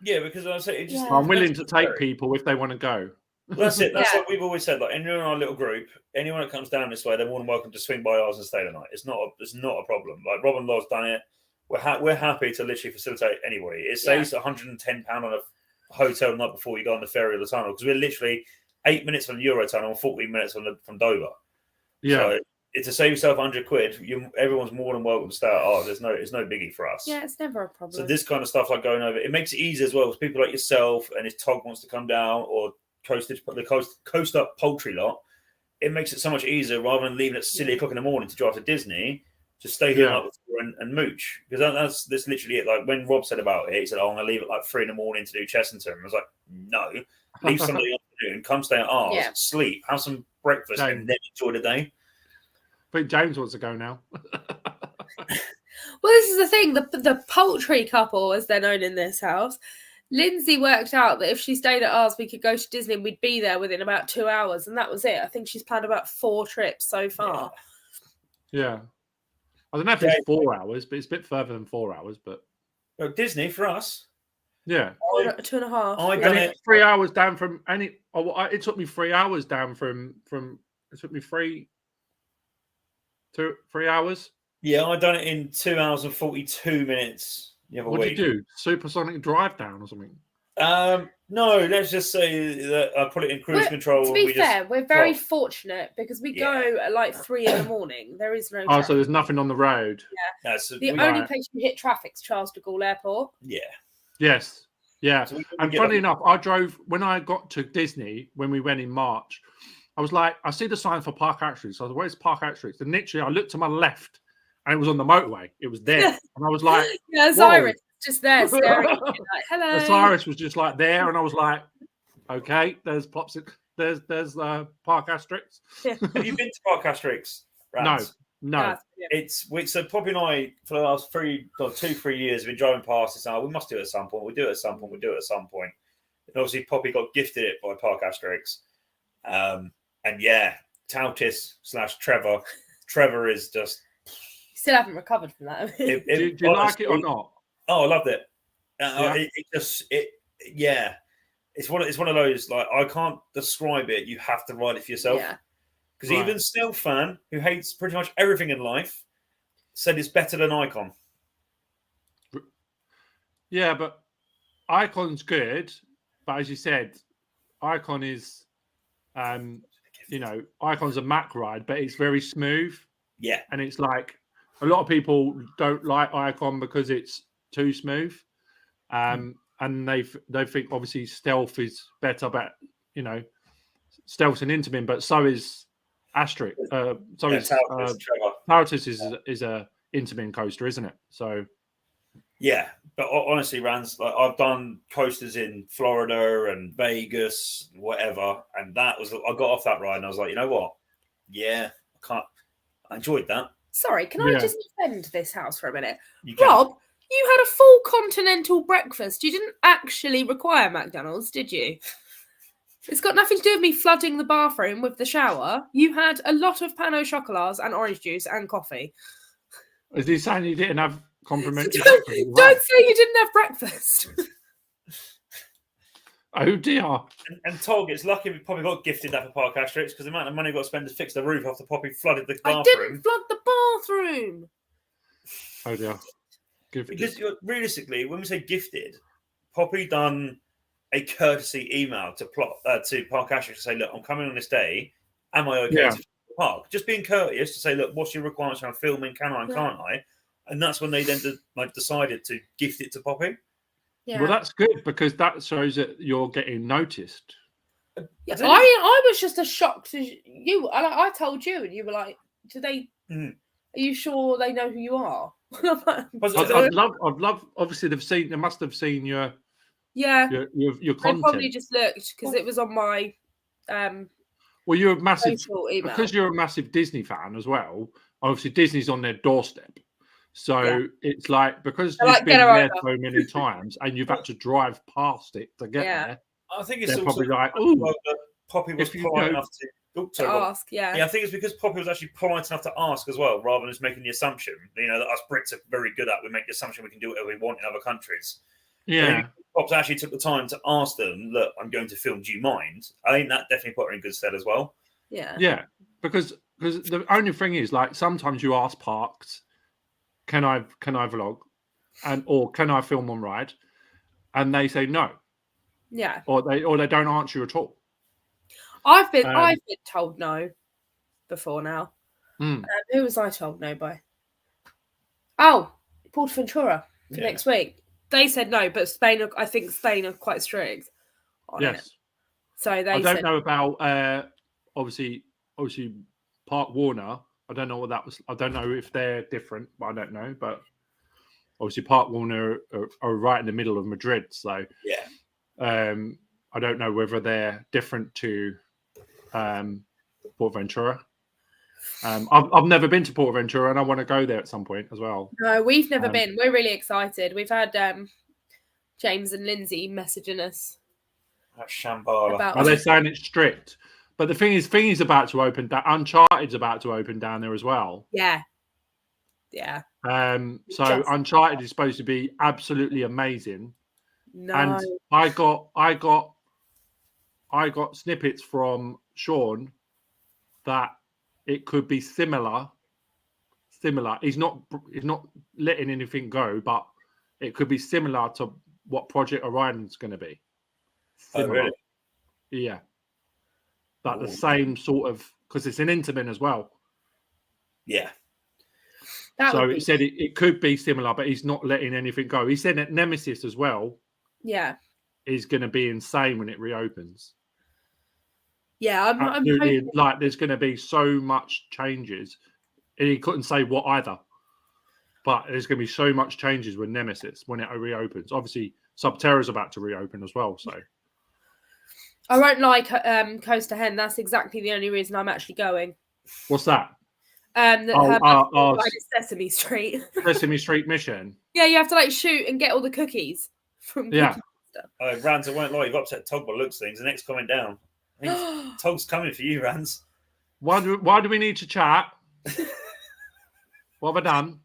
Yeah, because I say I'm willing to take people if they want to go. Well, that's it. That's what we've always said. Like, anyone in our little group, anyone that comes down this way, they're more than welcome to swing by ours and stay the night. It's not a problem. Like, Rob and Law's done it. We're happy to literally facilitate anybody. It saves £110 on a hotel night before you go on the ferry or the tunnel, because we're literally 8 minutes from the Eurotunnel and 14 minutes from Dover. Yeah. So to save yourself £100, everyone's more than welcome to stay at ours. It's no biggie for us. Yeah, it's never a problem. So this kind of stuff, like going over, it makes it easy as well. Because people like yourself, and if Tog wants to come down, or Coast Up Poultry lot, it makes it so much easier rather than leaving at silly o'clock in the morning to drive to Disney. Just stay here and mooch, because that's literally it. Like when Rob said about it, he said, "I'm going to leave at like 3 a.m. to do Chessington." I was like, "No, leave Sunday afternoon, come stay at ours, sleep, have some breakfast, and then enjoy the day." But James wants to go now. Well, this is the thing. The poultry couple, as they're known in this house, Lindsay worked out that if she stayed at ours, we could go to Disney and we'd be there within about 2 hours. And that was it. I think she's planned about 4 trips so far. Yeah. I don't know if it's 4 hours, but it's a bit further than 4 hours. But Disney for us. Yeah. 2.5. I done it 3 hours down from any. It took me 3 hours down from. It took me 3 hours. Yeah, I done it in 2 hours and 42 minutes the other week. What did you do? Supersonic drive down or something? No, let's just say that I put it in cruise control. To be fair, we're very fortunate because we go at like 3 a.m. There is no traffic. So there's nothing on the road. Yeah. The only place you hit traffic is Charles de Gaulle Airport. Yeah. Yes. Yeah. So and funny enough, I drove, when I got to Disney, when we went in March, I was like, I see the sign for Park Asterix. So I was like, where's Park Asterix? And literally, I looked to my left and it was on the motorway. It was there. And I was like, yeah, Cyrus just there staring at me like, hello. Cyrus was just like there. And I was like, okay, there's Pops. There's Park Asterix. Yeah. Have you been to Park Asterix? No. So Poppy and I, for the last 2-3 years, have been driving past this. We must do it at some point. We'll do it at some point. And obviously, Poppy got gifted it by Park Asterix. And yeah, Tautis / Trevor. Trevor is just. You still haven't recovered from that. Do you like it or not? Oh, I loved it. It's one of those, like, I can't describe it. You have to ride it for yourself. Yeah. Because even Stealth Fan, who hates pretty much everything in life, said it's better than Icon. Yeah, but Icon's good. But as you said, Icon is, Icon's a Mac ride, but it's very smooth. Yeah. And it's like, a lot of people don't like Icon because it's too smooth. And they think, obviously, Stealth is better, but, Stealth's an Intamin, but so is Asterix. Tautis is a Intamin coaster, isn't it? So, yeah, but honestly, Rans, like, I've done coasters in Florida and Vegas, whatever, and I got off that ride and I was like, you know what? Yeah, I enjoyed that. Sorry, can I just defend this house for a minute? Rob, You had a full continental breakfast. You didn't actually require McDonald's, did you? It's got nothing to do with me flooding the bathroom with the shower. You had a lot of pan au chocolats and orange juice and coffee. Is he saying you didn't have complimentary Don't breakfast as well? say you didn't have breakfast. Oh dear. And Tog, it's lucky we probably got gifted that for Park Asterix because the amount of money we got to spend to fix the roof after Poppy flooded the bathroom. I didn't flood the bathroom. Oh dear. Because realistically, when we say gifted, Poppy done a courtesy email to Park Asterix to say, look, I'm coming on this day. Am I okay to the park? Just being courteous to say, look, what's your requirements around filming? Can I and can't I? And that's when they then decided to gift it to Poppy. Yeah. Well, that's good because that shows that you're getting noticed. Yeah, I was just as shocked as you. I told you, and you were like, "Do they? Are you sure they know who you are?" I'd love. Obviously, they must have seen your content. I probably just looked because it was on my. Well, you're a massive email. Because you're a massive Disney fan as well. Obviously, Disney's on their doorstep. So it's like because you've been there so many times and you've had to drive past it to get there. I think it's also probably like, Poppy was polite enough to ask. Yeah, I think it's because Poppy was actually polite enough to ask as well, rather than just making the assumption. You know that us Brits are very good at. We make the assumption we can do whatever we want in other countries. Yeah, Pops actually took the time to ask them, "Look, I'm going to film. Do you mind?" I think that definitely put her in good stead as well. Yeah, because the only thing is, like, sometimes you ask parks, can I vlog, or can I film on ride, and they say no. Yeah, or they don't answer you at all. I've been told no before now. Who was I told no by? Oh, Portaventura for next week. They said no, but I think Spain are quite strict on it. So I don't know about obviously Park Warner. I don't know what that was. I don't know if they're different, but I don't know. But obviously Park Warner are right in the middle of Madrid, so I don't know whether they're different to Portaventura. I've never been to Portaventura, and I want to go there at some point as well. No, we've never been. We're really excited. We've had James and Lindsay messaging us. That's Shambhala. Are they saying it's strict? But the thing is about to open. Uncharted's about to open down there as well. Yeah. So Uncharted is supposed to be absolutely amazing. No. And I got snippets from Sean that it could be similar. He's not letting anything go, but it could be similar to what Project Orion's going to be. Similar. Oh, really? Yeah. But the same sort of, because it's an Intamin as well. Yeah. So it said it could be similar, but he's not letting anything go. He said that Nemesis as well. Yeah. Is going to be insane when it reopens. Yeah, I'm hoping... like there's going to be so much changes. And he couldn't say what either. But there's going to be so much changes with Nemesis when it reopens. Obviously, Subterra's about to reopen as well, so... I won't like Coaster Hen. That's exactly the only reason I'm actually going. What's that? Sesame Street. Sesame Street mission. Yeah, you have to shoot and get all the cookies from stuff. Oh, Rans, I won't lie, you've upset Tog by looks things. The next comment down. I think Tog's coming for you, Rans. Why do we need to chat? What have I done?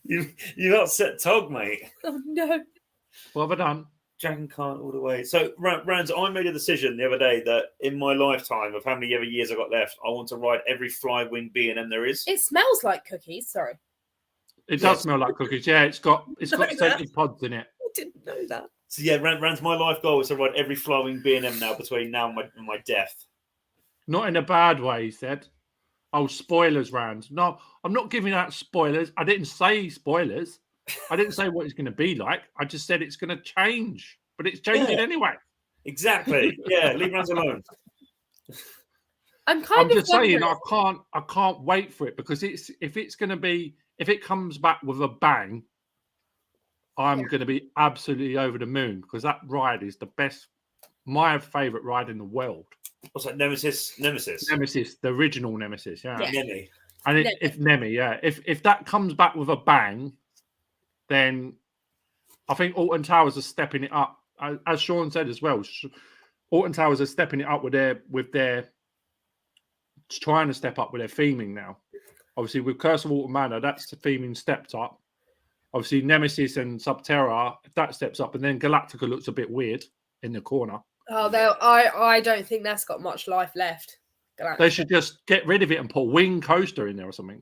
You upset Tog, mate. Oh no. What have I done? Dragon Kart all the way. So, Rans, I made a decision the other day that in my lifetime of how many ever years I got left, I want to ride every Flywing B&M there is. It smells like cookies. Sorry. It does smell like cookies. Yeah, it's got scented pods in it. I didn't know that. So yeah, Rans, my life goal is to ride every Flywing B&M now between now and my death. Not in a bad way, he said. Oh, spoilers, Rans. No, I'm not giving out spoilers. I didn't say spoilers. I didn't say what it's going to be like. I just said it's going to change, but it's changing anyway. Exactly. Yeah, leave Rans alone. I'm just saying I can't wait for it because if it comes back with a bang, I'm going to be absolutely over the moon because that ride is the best, my favorite ride in the world. What's that? Nemesis, the original Nemesis. Yeah. Nemi. And if Nemi, yeah, if that comes back with a bang, then I think Alton Towers are stepping it up, as Sean said as well. Alton Towers are stepping it up with their trying to step up with their theming now. Obviously, with Curse of Alton Manor, that's the theming stepped up. Obviously, Nemesis and Subterra, that steps up, and then Galactica looks a bit weird in the corner. Oh, I don't think that's got much life left. Galactica. They should just get rid of it and put Wing Coaster in there or something.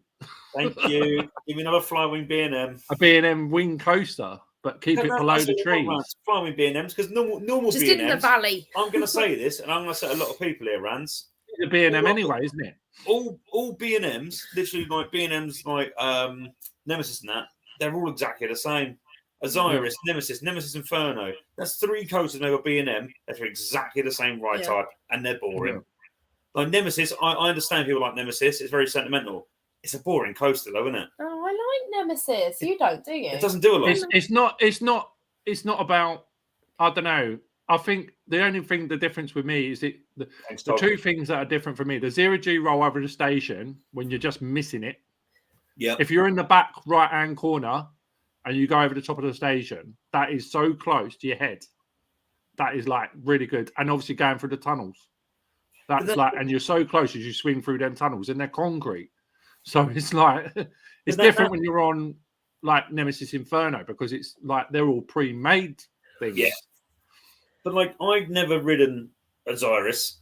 Thank you. Give me another Flywing B&M. A B&M Wing Coaster, but keep it below the trees. Flywing B&Ms, because normal just B&Ms. in the valley. I'm going to say this, and I'm going to set a lot of people here, Rans. It's a B&M anyway, isn't it? All B&Ms, literally like B&Ms like Nemesis and that, they're all exactly the same. Osiris, Nemesis Inferno. That's 3 coasters made by B&M. They're exactly the same ride type, and they're boring. Like Nemesis, I understand people like Nemesis. It's very sentimental. It's a boring coaster, though, isn't it? Oh, I like Nemesis. You don't, do you? It doesn't do a lot. It's not about. I don't know. I think the only thing, the difference with me is the 2 things that are different for me: the 0G roll over the station when you're just missing it. Yeah. If you're in the back right-hand corner and you go over the top of the station, that is so close to your head. That is like really good, and obviously going through the tunnels. That's like, and you're so close as you swing through them tunnels, and they're concrete. So it's like it's different when you're on like Nemesis Inferno because it's like they're all pre-made things. Yeah. But like I've never ridden Osiris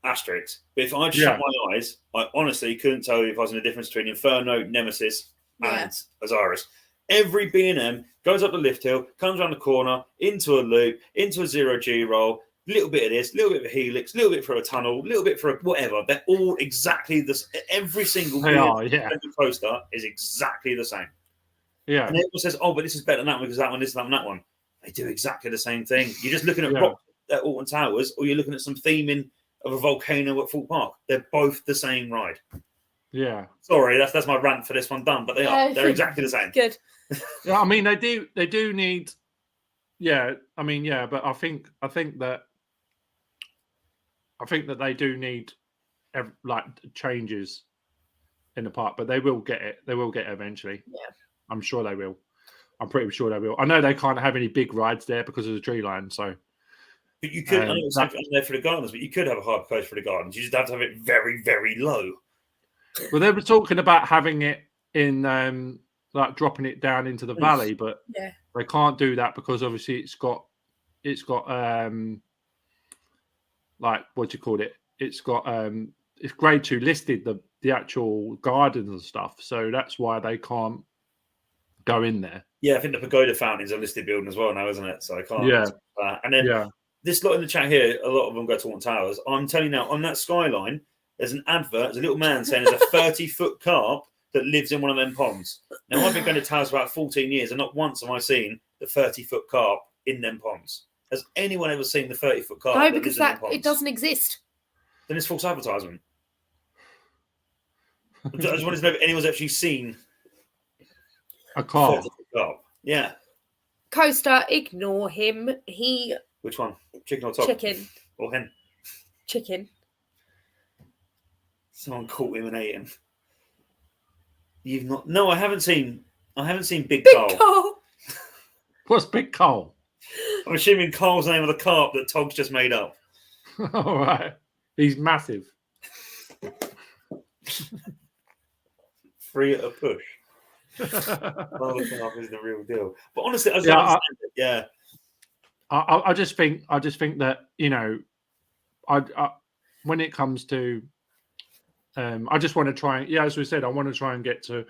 Asterix, but if I'd shut my eyes, I honestly couldn't tell you if I was in the difference between Inferno, Nemesis, and Osiris. Every B&M goes up the lift hill, comes around the corner, into a loop, into a 0G roll. Little bit of this, little bit of a helix, little bit for a tunnel, little bit for a whatever. They're all exactly the same. Every single coaster is exactly the same. Yeah. And everyone says, "Oh, but this is better than that one because that one, this, that, and that one." They do exactly the same thing. You're just looking at rock at Alton Towers, or you're looking at some theming of a volcano at Fort Park. They're both the same ride. Yeah. Sorry, that's my rant for this one done, but they are. They're exactly the same. Good. Yeah, I mean they do need. Yeah, I mean but I think that they do need like changes in the park, but they will get it. They will get it eventually. Yeah, I'm sure they will. I'm pretty sure they will. I know they can't have any big rides there because of the tree line. So, but you could. I know it's there for the gardens, but you could have a hyper coaster for the gardens. You just have to have it very, very low. Well, they were talking about having it in like dropping it down into the valley, but they can't do that because obviously it's got like what do you call it? It's got it's grade 2 listed the actual gardens and stuff, so that's why they can't go in there. Yeah, I think the pagoda fountain is a listed building as well now, isn't it? So I can't. Yeah. And then this lot in the chat here, a lot of them go to Alton Towers. I'm telling you now, on that skyline, there's an advert. There's a little man saying there's a 30-foot carp that lives in one of them ponds. Now, I've been going to Towers for about 14 years, and not once have I seen the 30-foot carp in them ponds. Has anyone ever seen the 30-foot carp? No, because it doesn't exist. Then it's false advertisement. I just wanted to know if anyone's actually seen a carp. Yeah. Coaster, ignore him. Which one? Chicken or top? Chicken. Or hen? Chicken. Someone caught him and ate him. You've not? No, I haven't seen Big Carl. What's Big Carl? I'm assuming Carl's the name of the carp that Tog's just made up. All right. He's massive. Free at a push. The carp is the real deal. But honestly, I just think that, you know, I when it comes to I just want to try, as we said, I want to try and get to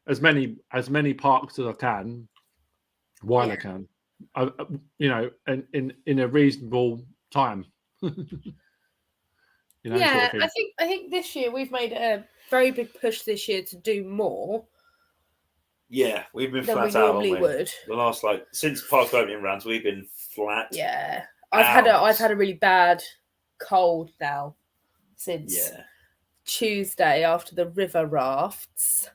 as many parks as I can while I can. You know, and in a reasonable time. You know, yeah, sort of I think this year we've made a very big push this year to do more. Yeah, we've been than flat we out. Normally would. The last since park opening rounds, we've been flat. Yeah, I've had a really bad cold now since Tuesday after the river rafts.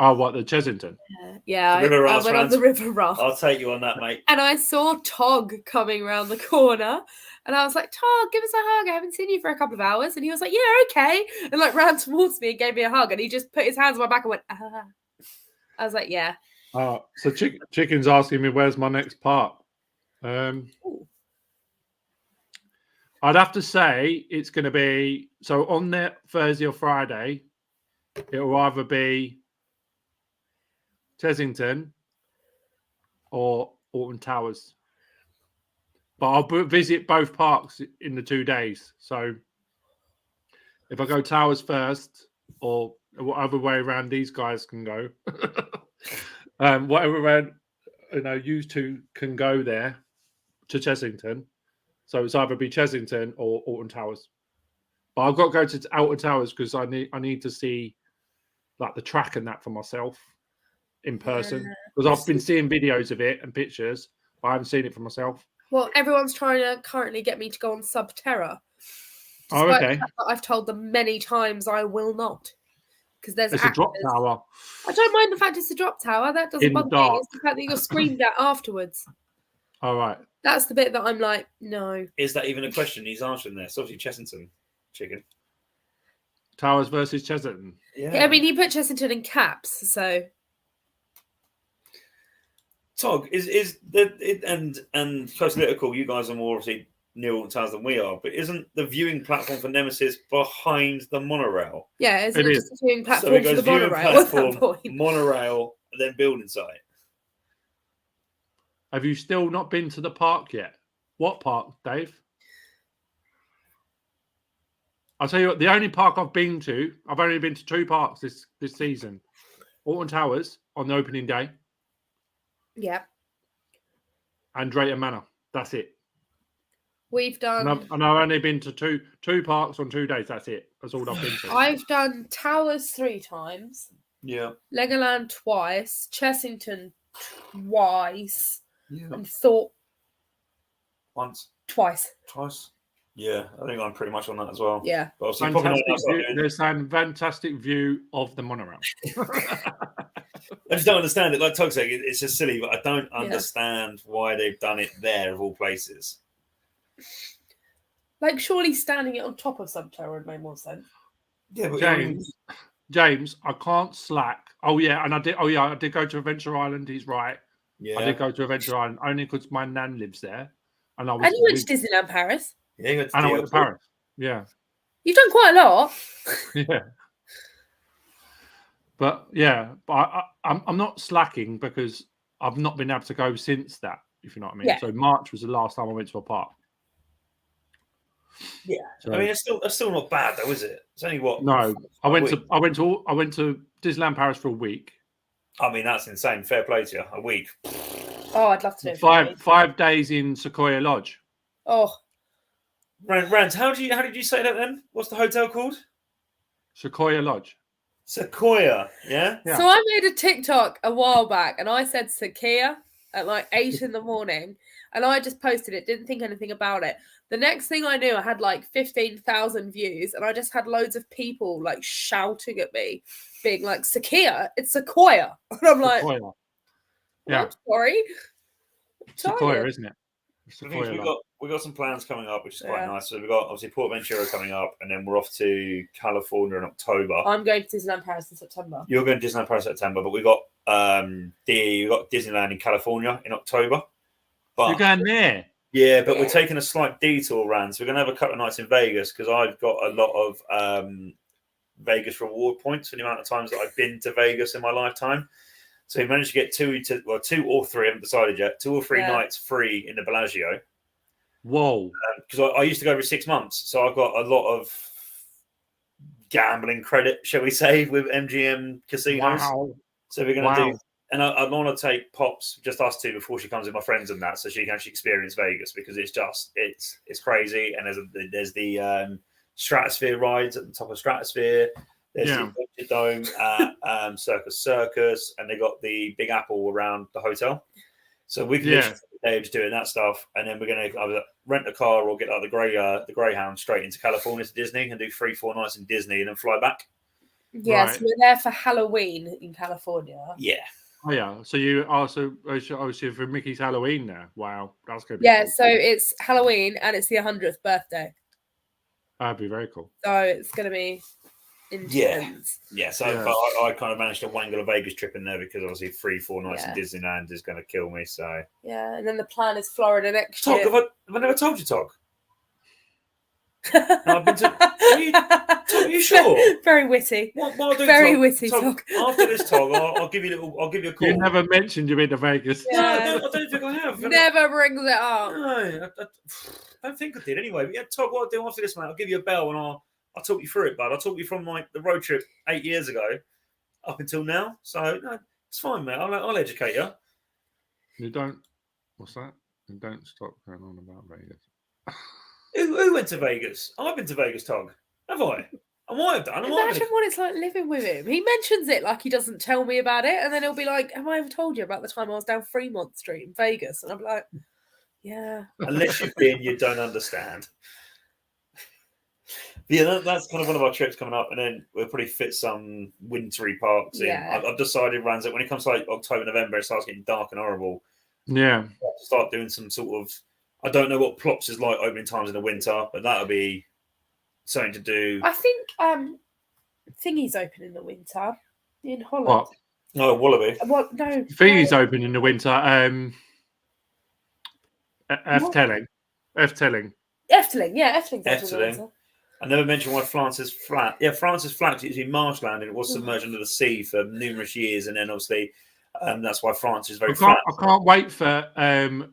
Oh, what, the Chesington? Yeah, I went on the river raft. I'll take you on that, mate. And I saw Tog coming around the corner, and I was like, "Tog, give us a hug. I haven't seen you for a couple of hours." And he was like, "Yeah, okay," and like ran towards me and gave me a hug, and he just put his hands on my back and went, "Ah." I was like, "Yeah, So Chicken's asking me where's my next part. I'd have to say it's going to be so on that Thursday or Friday. It will either be Chessington or Alton Towers, but I'll visit both parks in the 2 days. So if I go Towers first, or whatever way around these guys can go, whatever way you two can go there to Chessington. So it's either be Chessington or Alton Towers. But I've got to go to Alton Towers because I need to see like the track and that for myself in person. Because I've been seeing videos of it and pictures, but I haven't seen it for myself. Well, everyone's trying to currently get me to go on Subterra. Oh, okay. I've told them many times I will not. Because there's a drop tower. I don't mind the fact it's a drop tower. That doesn't bother me. It's the fact that you're screamed at afterwards. All right. That's the bit that I'm like, no. Is that even a question he's answering there? It's obviously Chessington, Chicken. Towers versus Chessington. Yeah, I mean, he put Chessington in caps, so. Tog, and Close Political, you guys are more obviously near Alton Towers than we are, but isn't the viewing platform for Nemesis behind the monorail? Yeah, isn't it just a viewing platform so it goes for the monorail? Monorail, then building site. Have you still not been to the park yet? What park, Dave? I'll tell you what, the only park I've been to, I've only been to 2 parks this season. Alton Towers on the opening day. Yeah. And Drayton Manor. That's it. We've done... And I've only been to two parks on 2 days. That's it. That's all I've been to. I've done Towers 3 times. Yeah. Legoland twice. Chessington twice. Yeah. And Thorpe once. Twice. Yeah, I think I'm pretty much on that as well. Yeah. But there's a fantastic view of the monorail. I just don't understand it. Like Tog said, it's just silly, but I don't understand why they've done it there of all places. Like, surely standing it on top of Subterra would make more sense. Yeah, but James, I can't slack. Oh yeah, and I did go to Adventure Island. He's right. Yeah, I did go to Adventure Island only because my nan lives there, and you went to Disneyland Paris. Yeah, I went to Paris. Yeah, you've done quite a lot. Yeah, but I'm not slacking because I've not been able to go since that. If you know what I mean. Yeah. So March was the last time I went to a park. Yeah, so, I mean it's still not bad though, is it? It's only what? No, I went to Disneyland Paris for a week. I mean that's insane. Fair play to you. A week. Oh, I'd love to do 5 days in Sequoia Lodge. Oh, Rand, how did you say that then? What's the hotel called? Sequoia Lodge. Sequoia, yeah. So I made a TikTok a while back, and I said Sequoia at like 8 in the morning, and I just posted it. Didn't think anything about it. The next thing I knew, I had like 15,000 views, and I just had loads of people like shouting at me, being like, "Sequoia, it's Sequoia," and I'm like, Sequoia. Yeah, I'm sorry. Sequoia, isn't it? We got some plans coming up, which is quite nice. So we've got obviously Port Ventura coming up, and then we're off to California in October. I'm going to Disneyland Paris in September. You're going to Disneyland Paris in September, but we got Disneyland in California in October. But you're going there. Yeah, but we're taking a slight detour around. So we're going to have a couple of nights in Vegas because I've got a lot of Vegas reward points for the amount of times that I've been to Vegas in my lifetime. So we managed to get 2 or 3, I haven't decided yet, 2 or 3 nights free in the Bellagio. Whoa. Because I used to go every 6 months. So I've got a lot of gambling credit, shall we say, with MGM casinos. Wow. So we're going to do... And I want to take Pops, just us 2, before she comes with my friends and that, so she can actually experience Vegas because it's crazy. And there's the Stratosphere rides at the top of Stratosphere. There's the Dome at Circus, and they got the Big Apple around the hotel. So we can literally spend the day just doing that stuff, and then we're going to either rent a car or get the Greyhound straight into California to Disney and do 3-4 nights in Disney and then fly back. Yeah, so we're there for Halloween in California. Yeah. Oh yeah, so you also for Mickey's Halloween now. Wow, that's gonna be cool. So it's Halloween and it's the 100th birthday. That'd be very cool. So it's gonna be intense. Yeah, so Yeah. but I kind of managed to wangle a Vegas trip in there because obviously 3-4 nights in Yeah. Disneyland is going to kill me. So, Yeah, and then the plan is Florida next Tog, year. have I never told you, Tog? I've been to. Are you sure? Very witty. What I'll do, Very Tog, witty, Tog, Tog. after this, Tog, I'll give you I'll give you a call. You never mentioned you've been to Vegas. No, Yeah. I don't think I have. Never brings it up. No, I don't think I did. Anyway, but yeah, Tog, what I'll do after this, mate, I'll give you a bell and I'll talk you through it, bud. I'll talk you from like the road trip 8 years ago up until now. So no, it's fine, mate. I'll educate you. You don't. What's that? You don't stop going on about Vegas. Who went to Vegas? I've been to Vegas, Tog. Have I? I might have done. Imagine what it's like living with him. He mentions it like he doesn't tell me about it, and then he'll be like, "Have I ever told you about the time I was down Fremont Street in Vegas?" And I'm like, "Yeah." Unless you've been, you don't understand. Yeah, that's kind of one of our trips coming up, and then we'll probably fit some wintry parks in. I've decided, Rans, that when it comes to like October, November, it starts getting dark and horrible. Yeah. Start doing some sort of. I don't know what Plops is like opening times in the winter, but that'll be something to do. I think Thingy's open in the winter in Holland. What? Oh, Wallaby. What? No. Thingy's open in the winter. Efteling. Efteling, yeah, Efteling's open in the Efteling. winter. I never mentioned why France is flat. Yeah, France is flat because it was in marshland and it was submerged under the sea for numerous years, and then obviously that's why France is very flat. I can't wait for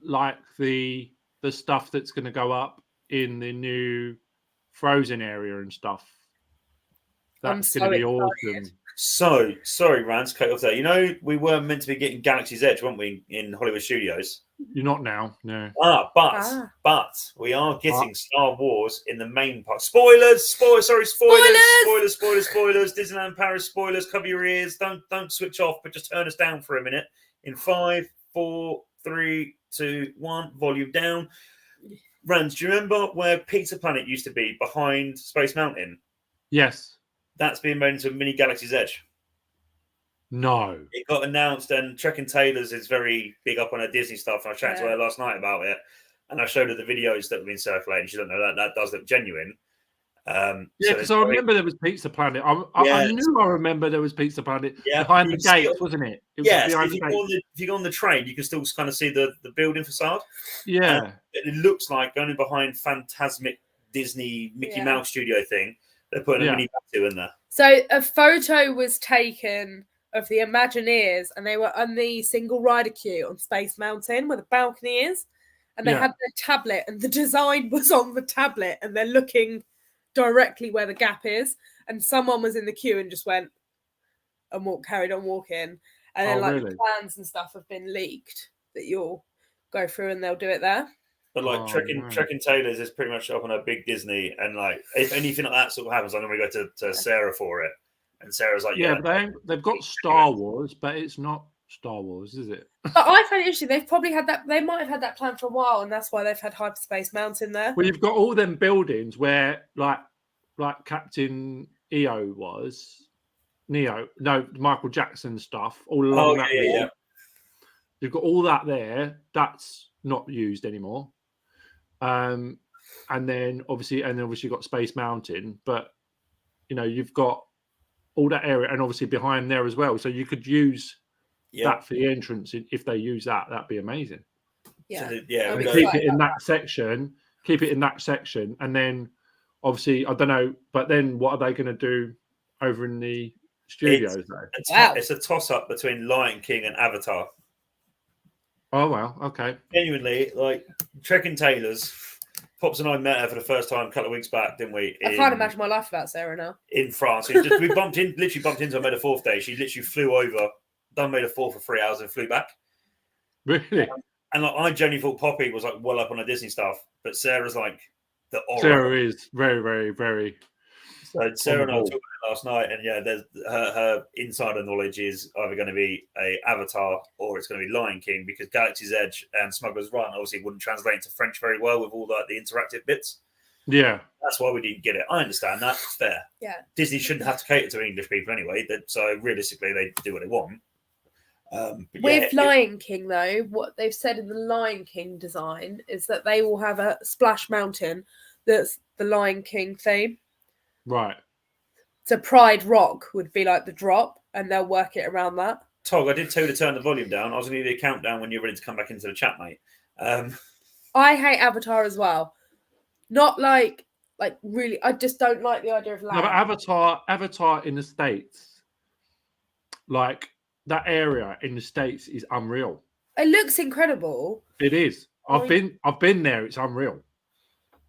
like the stuff that's going to go up in the new Frozen area and stuff. That's going to be awesome. So sorry, Rance, cut off there. You know, we were meant to be getting Galaxy's Edge, weren't we, in Hollywood Studios? You're not now, no. But we are getting Star Wars in the main park. Spoilers! Spoilers! Disneyland Paris spoilers. Cover your ears. Don't switch off, but just turn us down for a minute. In 5, 4, 3, 2, 1. Volume down. Rance, do you remember where Pizza Planet used to be behind Space Mountain? Yes. That's being made into a mini Galaxy's Edge. No. It got announced, and Trekking Taylor's is very big up on her Disney stuff. And I chatted to her last night about it, and I showed her the videos that have been circulating. She doesn't know that does look genuine. Yeah, because I remember there was Pizza Planet. I knew I remember there was Pizza Planet behind the gates, wasn't it? If you go on the train, you can still kind of see the building facade. Yeah. It looks like going behind Phantasmic Disney Mickey Mouse studio thing. They're putting a mini Batu in there. So a photo was taken of the Imagineers, and they were on the single rider queue on Space Mountain where the balcony is, and they had their tablet, and the design was on the tablet, and they're looking directly where the gap is, and someone was in the queue and just went and carried on walking, and then the plans and stuff have been leaked that you'll go through and they'll do it there. But like Trekking Taylor's is pretty much up on a big Disney, and like if anything like that sort of happens, I'm gonna go to Sarah for it, and Sarah's like, but they've got Star Wars, but it's not Star Wars, is it? But I find it interesting. They've probably had that. They might have had that plan for a while, and that's why they've had Hyperspace Mountain there. Well, you've got all them buildings where, like Captain EO was, Michael Jackson stuff all along that wall. You've got all that there. That's not used anymore. And then obviously you've got Space Mountain, but you've got all that area, and obviously behind there as well. So you could use that for the entrance. If they use that, that'd be amazing. Yeah, and keep it in that section. And then obviously I don't know, but then what are they going to do over in the studios? It's a toss up between Lion King and Avatar. Oh, well, okay. Genuinely, like Trekking Taylor's, Pops and I met her for the first time a couple of weeks back, didn't we? I can't imagine my life without Sarah now. In France. We literally bumped into her May the 4th day. She literally flew over, done May the 4th for 3 hours and flew back. Really? And like I genuinely thought Poppy was like well up on her Disney stuff, but Sarah's like the aura. Sarah is very, very, very. So Sarah and I were talking about it last night, and there's her insider knowledge is either going to be a Avatar or it's going to be Lion King, because Galaxy's Edge and Smuggler's Run obviously wouldn't translate into French very well with all the interactive bits. Yeah, that's why we didn't get it. I understand that. It's fair. Yeah, Disney shouldn't have to cater to English people anyway. So realistically, they do what they want. With Lion King, though, what they've said in the Lion King design is that they will have a Splash Mountain that's the Lion King theme. Right. So Pride Rock would be like the drop, and they'll work it around that. Tog, I did tell you to turn the volume down. I was going to give you a countdown when you're ready to come back into the chat, mate. I hate Avatar as well. Not like really. I just don't like the idea of land. No, but Avatar in the States, like that area in the States is unreal. It looks incredible. It is. I've been there. It's unreal.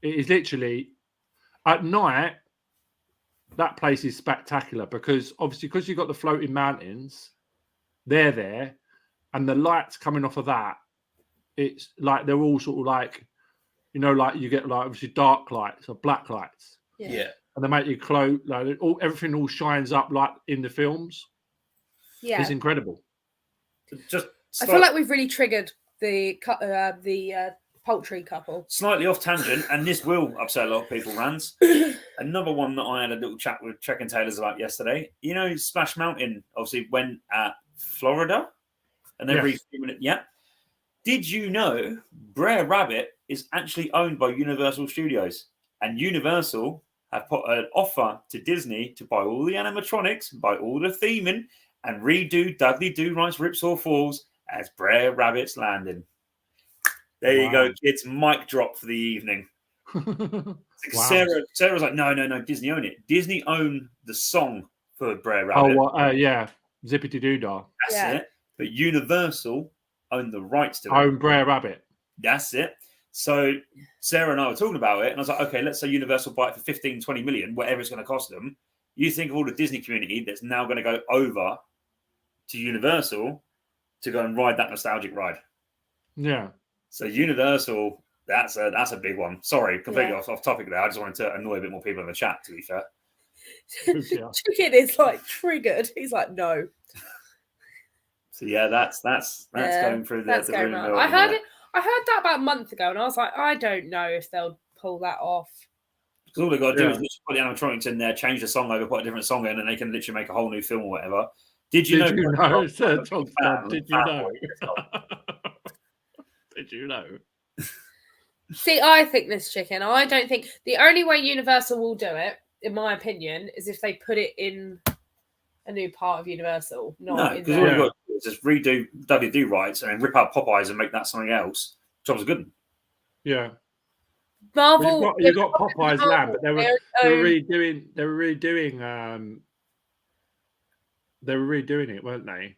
It is literally at night. That place is spectacular because you've got the floating mountains, they're there, and the lights coming off of that. It's like they're all sort of like, like you get like obviously dark lights or black lights. Yeah. And they make you close, like everything all shines up like in the films. Yeah, it's incredible. I feel like we've really triggered the poultry couple. Slightly off tangent, and this will upset a lot of people, Rans. Another one that I had a little chat with Trek and Taylors about yesterday. Splash Mountain obviously went at Florida, and every few minutes, yeah. Did you know Brer Rabbit is actually owned by Universal Studios, and Universal have put an offer to Disney to buy all the animatronics, buy all the theming, and redo Dudley Do-Right's Ripsaw Falls as Brer Rabbit's Landing. There you go, kids. Mic drop for the evening. Sarah was like, no, Disney own it. Disney own the song for Brer Rabbit. Yeah. Zippity Doo-Dah. That's it. But Universal own the rights to it. Own Brer Rabbit. That's it. So Sarah and I were talking about it, and I was like, okay, let's say Universal buy it for 15, 20 million, whatever it's going to cost them. You think of all the Disney community that's now going to go over to Universal to go and ride that nostalgic ride. Yeah. So Universal, that's a big one. Sorry, completely off topic there. I just wanted to annoy a bit more people in the chat, to be fair. Chicken is like triggered. He's like, no. So yeah, that's going through the going on. I heard that about a month ago, and I was like, I don't know if they'll pull that off. Because all they've got to do is literally put the animatronics in there, change the song over, put a different song in, and they can literally make a whole new film or whatever. Did you know? Did you know? Did you know? See, I think this chicken. I don't think the only way Universal will do it, in my opinion, is if they put it in a new part of Universal. No, because all you've got to do is just redo Dudley Do-Rights and then rip out Popeyes and make that something else. Job's good. Yeah. Marvel. You got Popeye's Land, but they were redoing it, weren't they?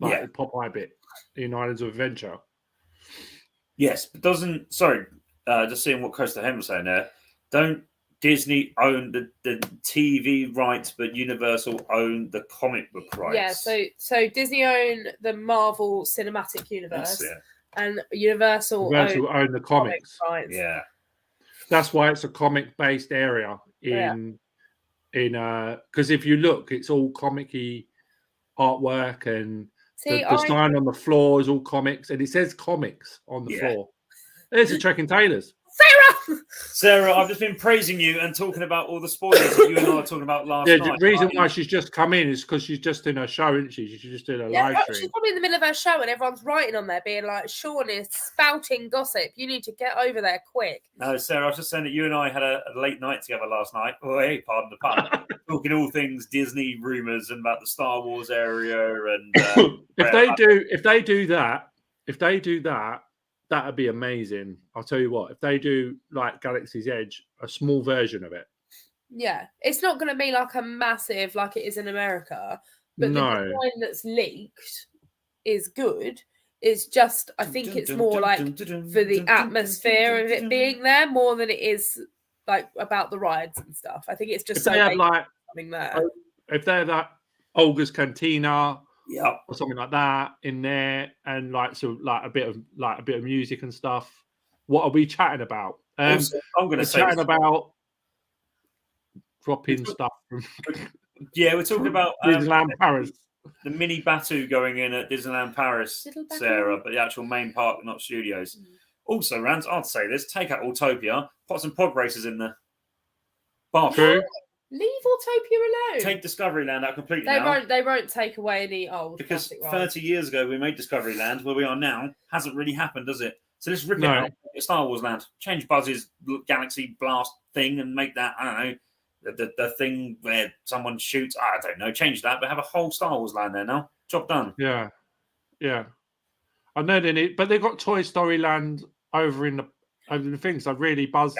Like the Popeye bit in Islands of Adventure. Yes, but just seeing what Costa Hen was saying there, don't Disney own the TV rights, but Universal own the comic book rights? Yeah, so Disney own the Marvel Cinematic Universe, and Universal own the comics rights. Yeah. That's why it's a comic-based area in because if you look, it's all comic-y artwork, and the sign on the floor is all comics, and it says comics on the floor. There's a Trek and Taylors. Sarah, I've just been praising you and talking about all the spoilers that you and I were talking about last night. The reason why she's just come in is because she's just in her show, isn't she? She's just doing a live stream. She's probably in the middle of her show and everyone's writing on there being like, Sean is spouting gossip. You need to get over there quick. No, Sarah, I was just saying that you and I had a late night together last night. Oh, hey, pardon the pun. Talking all things Disney rumours and about the Star Wars area. And if they do that, that'd be amazing. I'll tell you what, if they do like Galaxy's Edge, a small version of it. Yeah, it's not going to be like a massive like it is in America, but the design that's leaked is good. It's just, I think it's more like for the atmosphere of it being there more than it is like about the rides and stuff. I think it's just if they have like something there. If they're that Olga's Cantina. Yeah, or something like that in there, and like a bit of music and stuff. What are we chatting about? I'm going to say chatting about dropping stuff. We're talking about Disneyland Paris. The mini Batu going in at Disneyland Paris, Sarah, but the actual main park, not studios. Also, Rand, I'd say this: take out Autopia, put some pod races in there. True. Leave Autopia alone. Take Discoveryland out completely. They won't take away any old. Because 30 years ago we made Discoveryland. Where we are now hasn't really happened, does it? So let's rip it out. Star Wars Land. Change Buzz's Galaxy Blast thing and make that, I don't know, The thing where someone shoots. I don't know. Change that, but have a whole Star Wars land there now. Job done. Yeah. I know they need, but they've got Toy Story Land over in the thing. So really, Buzz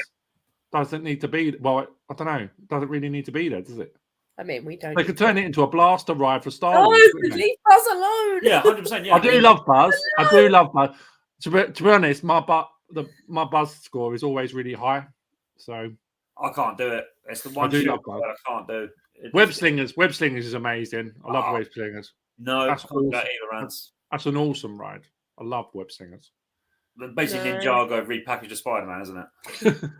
doesn't need to be. Well, I don't know. Doesn't really need to be there, does it? I mean, we don't. They could turn it into a blaster ride for Star No, Wars. leave Buzz alone. Yeah, 100%. Yeah, I do love Buzz. I do love Buzz. To be honest, my Buzz score is always really high. So I can't do it. It's the one do shoot love Buzz. that I can't do. Web Slingers is amazing. I love Web Slingers. No, That's can't do that awesome. either, Rance. That's an awesome ride. I love Web Slingers. Basically, No. Ninjago repackaged a Spider-Man, isn't it?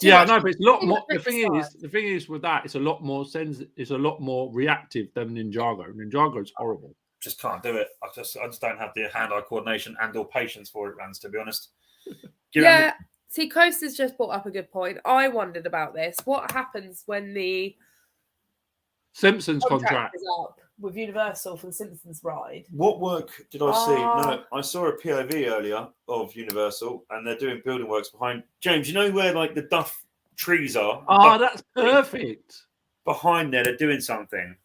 Yeah, no, but it's a lot more. The thing is with that, it's a lot more it's a lot more reactive than Ninjago. Ninjago's horrible. Just can't do it. I just don't have the hand-eye coordination and/or patience for it, Rance. To be honest. Yeah. See, Coaster's just brought up a good point. I wondered about this. What happens when the Simpsons contract is up with Universal for the Simpsons ride? What work did I see? No, I saw a POV earlier of Universal, and they're doing building works behind. James, you know where like the Duff trees are? Oh, that's perfect. Behind there, they're doing something.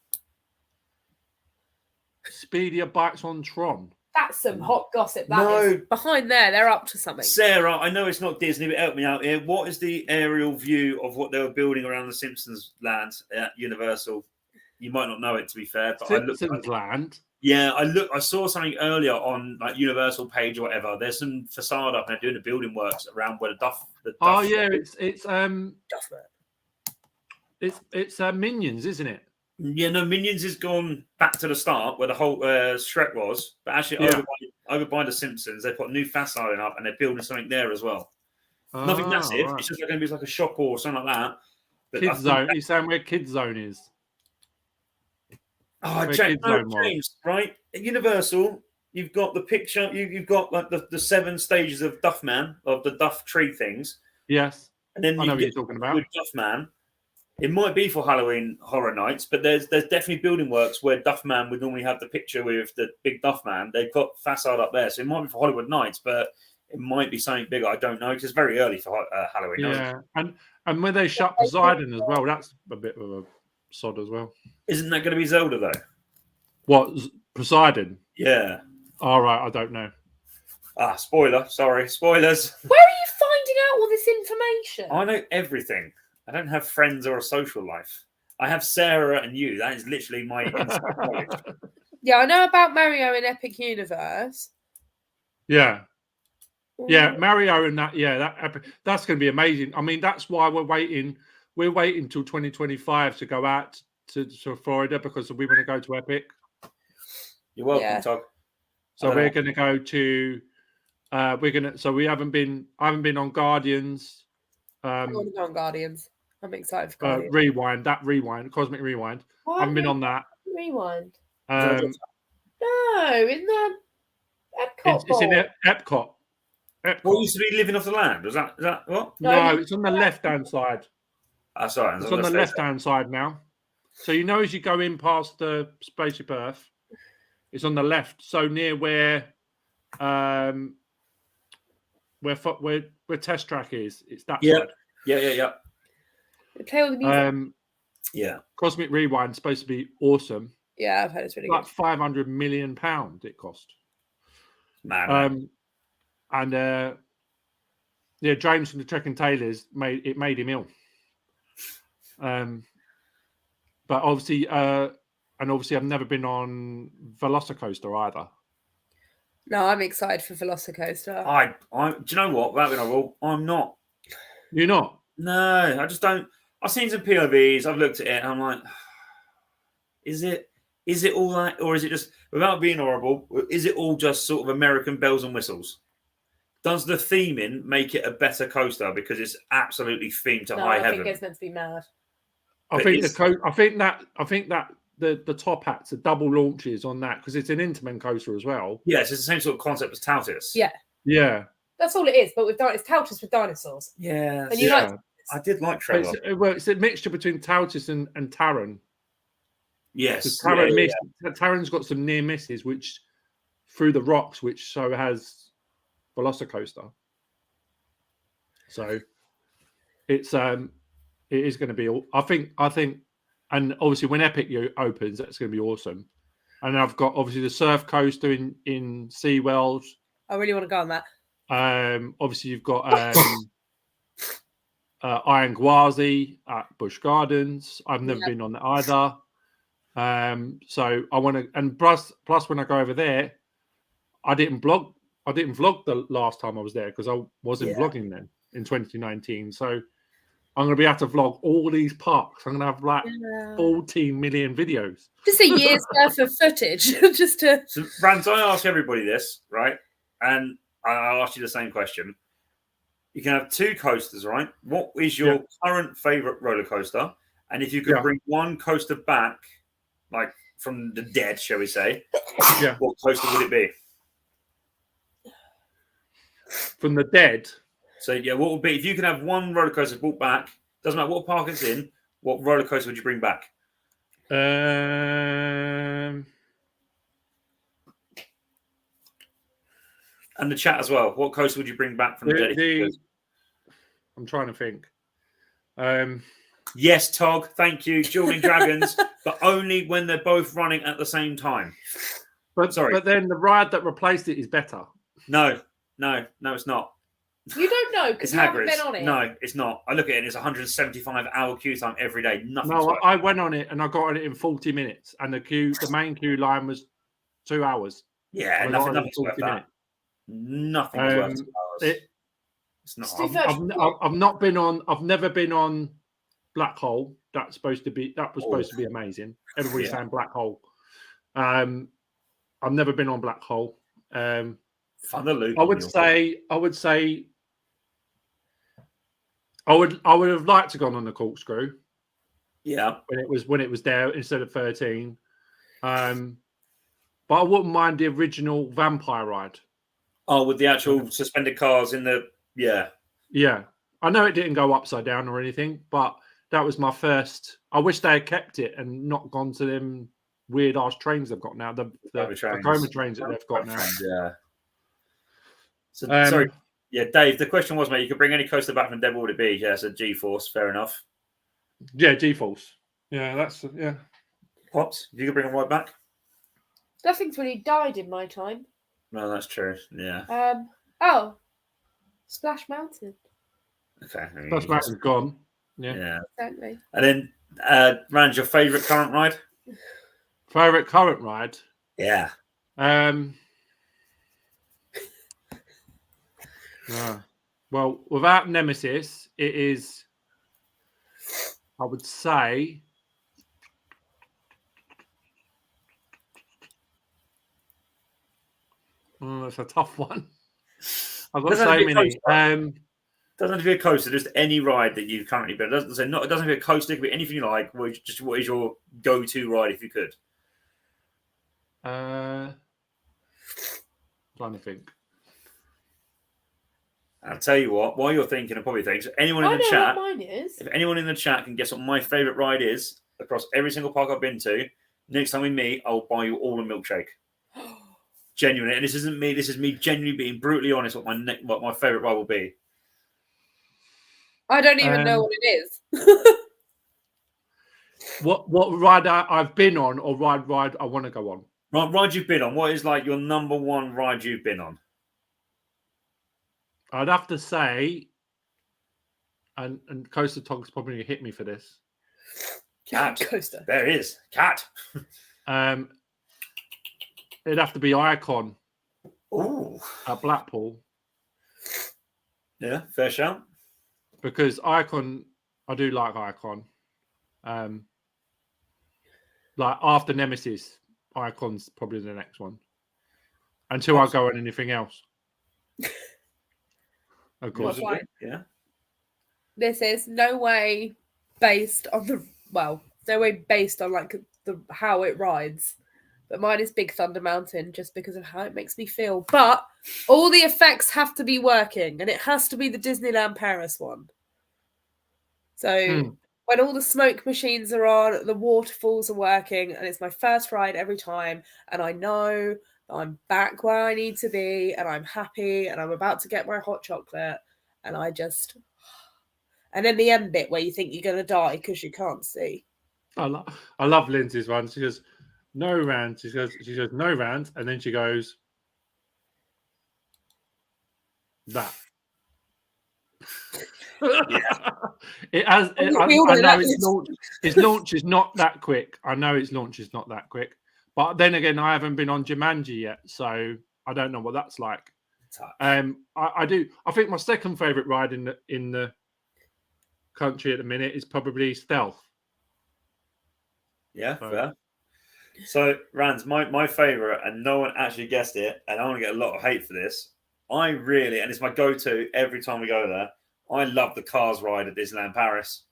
Speedier bikes on Tron. That's some hot gossip. That is. Behind there, they're up to something. Sarah, I know it's not Disney, but help me out here. What is the aerial view of what they were building around the Simpsons land at Universal? You might not know it, to be fair, but Simpsons land. Yeah, I saw something earlier on like Universal page or whatever. There's some facade up and they're doing the building works around where the Duff. Oh yeah, it's Minions, isn't it? Yeah, no, Minions has gone back to the start where the whole Shrek was, but actually over by the Simpsons, they put a new facade up and they're building something there as well. Nothing massive. Right. It's just going to be like a shop or something like that. But Kids Zone. You're saying where Kids Zone is? Oh, James, right? At Universal, you've got the picture. You've got like the 7 stages of Duffman, of the Duff tree things. Yes, and then I know what you're talking about. With Duffman, it might be for Halloween Horror Nights, but there's definitely building works where Duffman would normally have the picture with the big Duffman. They've got facade up there, so it might be for Hollywood Nights, but it might be something bigger. I don't know because it's very early for Halloween. Yeah, and when they shut Poseidon as well, that's a bit of a sod as well. Isn't that going to be Zelda though? What, Poseidon? Yeah. All right, I don't know. Spoiler. Sorry, spoilers. Where are you finding out all this information? I know everything. I don't have friends or a social life. I have Sarah and you. That is literally my knowledge. Yeah, I know about Mario in Epic Universe. Yeah. Yeah, Mario and that. Yeah, that's going to be amazing. I mean, that's why we're waiting. We're waiting till 2025 to go out to Florida because we want to go to Epic. You're welcome, Todd. So we're going to go to. So we haven't been. I haven't been on Guardians. I want to go on Guardians. I'm excited for Guardians. Rewind, Cosmic Rewind. Why I haven't been on that. Rewind. No, in the Epcot. It's in Epcot. What used to be Living Off the Land? Is that what? No, it's on the left-hand side. Sorry, it's on the left-hand side now. So as you go in past the Spaceship Earth, it's on the left. So near where Test Track is. It's that side. Yeah. They play all the music. Yeah. Cosmic Rewind is supposed to be awesome. Yeah, I've heard it's really good. Like £500 million it cost. Man. And James from the Trek and Taylors made him ill. But obviously, I've never been on Velocicoaster either. No, I'm excited for Velocicoaster. I do you know what? Without being a rule, I'm not. You're not? No, I just don't. I've seen some POVs. I've looked at it, and I'm like, is it all that, or is it just, without being horrible, is it all just sort of American bells and whistles? Does the theming make it a better coaster because it's absolutely themed to high heaven? I think it's meant to be mad. I think that the top hats are double launches on that because it's an Intamin coaster as well. Yes, it's the same sort of concept as Tautis. Yeah. That's all it is, but it's Tautis with dinosaurs. Yeah. And I did like Trevor. It's a mixture between Tautis and Taron. Yes. Taron's got some near misses, which through the rocks, which has Velocicoaster. So it's It is going to be. I think, and obviously when Epic opens, that's going to be awesome. And I've got obviously the Surf Coaster in SeaWorld. I really want to go on that. Obviously you've got Iron Gwazi at Busch Gardens. I've never been on that either. So I want to, and plus when I go over there, I didn't vlog the last time I was there because I wasn't vlogging then in 2019. So I'm going to be able to vlog all these parks. I'm going to have like 14 million videos. Just a year's worth of footage. Just to. So, Rans, I ask everybody this, right? And I'll ask you the same question. You can have 2 coasters, right? What is your current favorite roller coaster? And if you could bring one coaster back, like from the dead, shall we say, what coaster would it be? From the dead? So, what would be, if you could have one roller coaster brought back, doesn't matter what park it's in, what roller coaster would you bring back? And the chat as well. What coaster would you bring back from the dead? I'm trying to think. Yes, Tog, thank you. Dueling Dragons, but only when they're both running at the same time. But then the ride that replaced it is better. No, it's not. You don't know because you haven't been on it. No, it's not. I look at it and it's 175-hour queue time every day. Nothing. No, I went on it and I got on it in 40 minutes, and the main queue line was 2 hours. Yeah, nothing's worth that. Nothing was worth 2 hours. It's not. I've not been on. I've never been on Black Hole. That was supposed to be amazing. Everybody's saying Black Hole. I've never been on Black Hole. Fun the loop. I would say I would have liked to go on the corkscrew. Yeah. When it was there instead of 13. But I wouldn't mind the original vampire ride. Oh, with the actual suspended cars in the Yeah. I know it didn't go upside down or anything, but that was my first. I wish they had kept it and not gone to them weird ass trains they've got now. The coma trains that they've got now. Yeah. So sorry. Yeah, Dave, the question was, mate, you could bring any coaster back from Dead, what would it be? Yeah, so G-Force, fair enough. Yeah, G-Force. Yeah, Pops, if you could bring them right back? Nothing's really died in my time. No, that's true. Yeah. Splash Mountain. Okay. Splash Mountain's gone. Yeah. Exactly. And then, Rand, your favourite current ride? Favourite current ride? Yeah. Well, without Nemesis, it is, I would say, it's a tough one. I've got so many. Doesn't have to be a coaster, just any ride that you've currently been. It doesn't have to be a coaster, it could be anything you like. What is your go-to ride if you could? Trying to think. I'll tell you what, while you're thinking, and probably thinks, anyone in the chat, what mine is. If anyone in the chat can guess what my favourite ride is across every single park I've been to, next time we meet, I'll buy you all a milkshake. Genuinely, and this isn't me. This is me genuinely being brutally honest. What my favourite ride will be. I don't even know what it is. What ride I've been on, or ride I want to go on? Ride you've been on. What is like your number one ride you've been on? I'd have to say, and Coaster Tog's probably going to hit me for this. Cat. Coaster. There it is. Cat. It'd have to be Icon. Ooh. At Blackpool. Yeah, fair shout. Because Icon, I do like Icon. Like after Nemesis, Icon's probably the next one. Until I go on anything else. Of course. Yeah. This is no way based on like how it rides. But mine is Big Thunder Mountain just because of how it makes me feel. But all the effects have to be working, and it has to be the Disneyland Paris one. So when all the smoke machines are on, the waterfalls are working, and it's my first ride every time, and I know that I'm back where I need to be, and I'm happy, and I'm about to get my hot chocolate, and And then the end bit where you think you're going to die because you can't see. I love Lindsay's one. She goes, no rounds. She goes, no rounds. And then she goes, that. It has. I know its launch is not that quick. I know its launch is not that quick. But then again, I haven't been on Jumanji yet, so I don't know what that's like. I do. I think my second favorite ride in the country at the minute is probably Stealth. Yeah, fair. So, Rans, my favorite, and no one actually guessed it, and I want to get a lot of hate for this. I really, and it's my go-to every time we go there, I love the Cars ride at Disneyland Paris.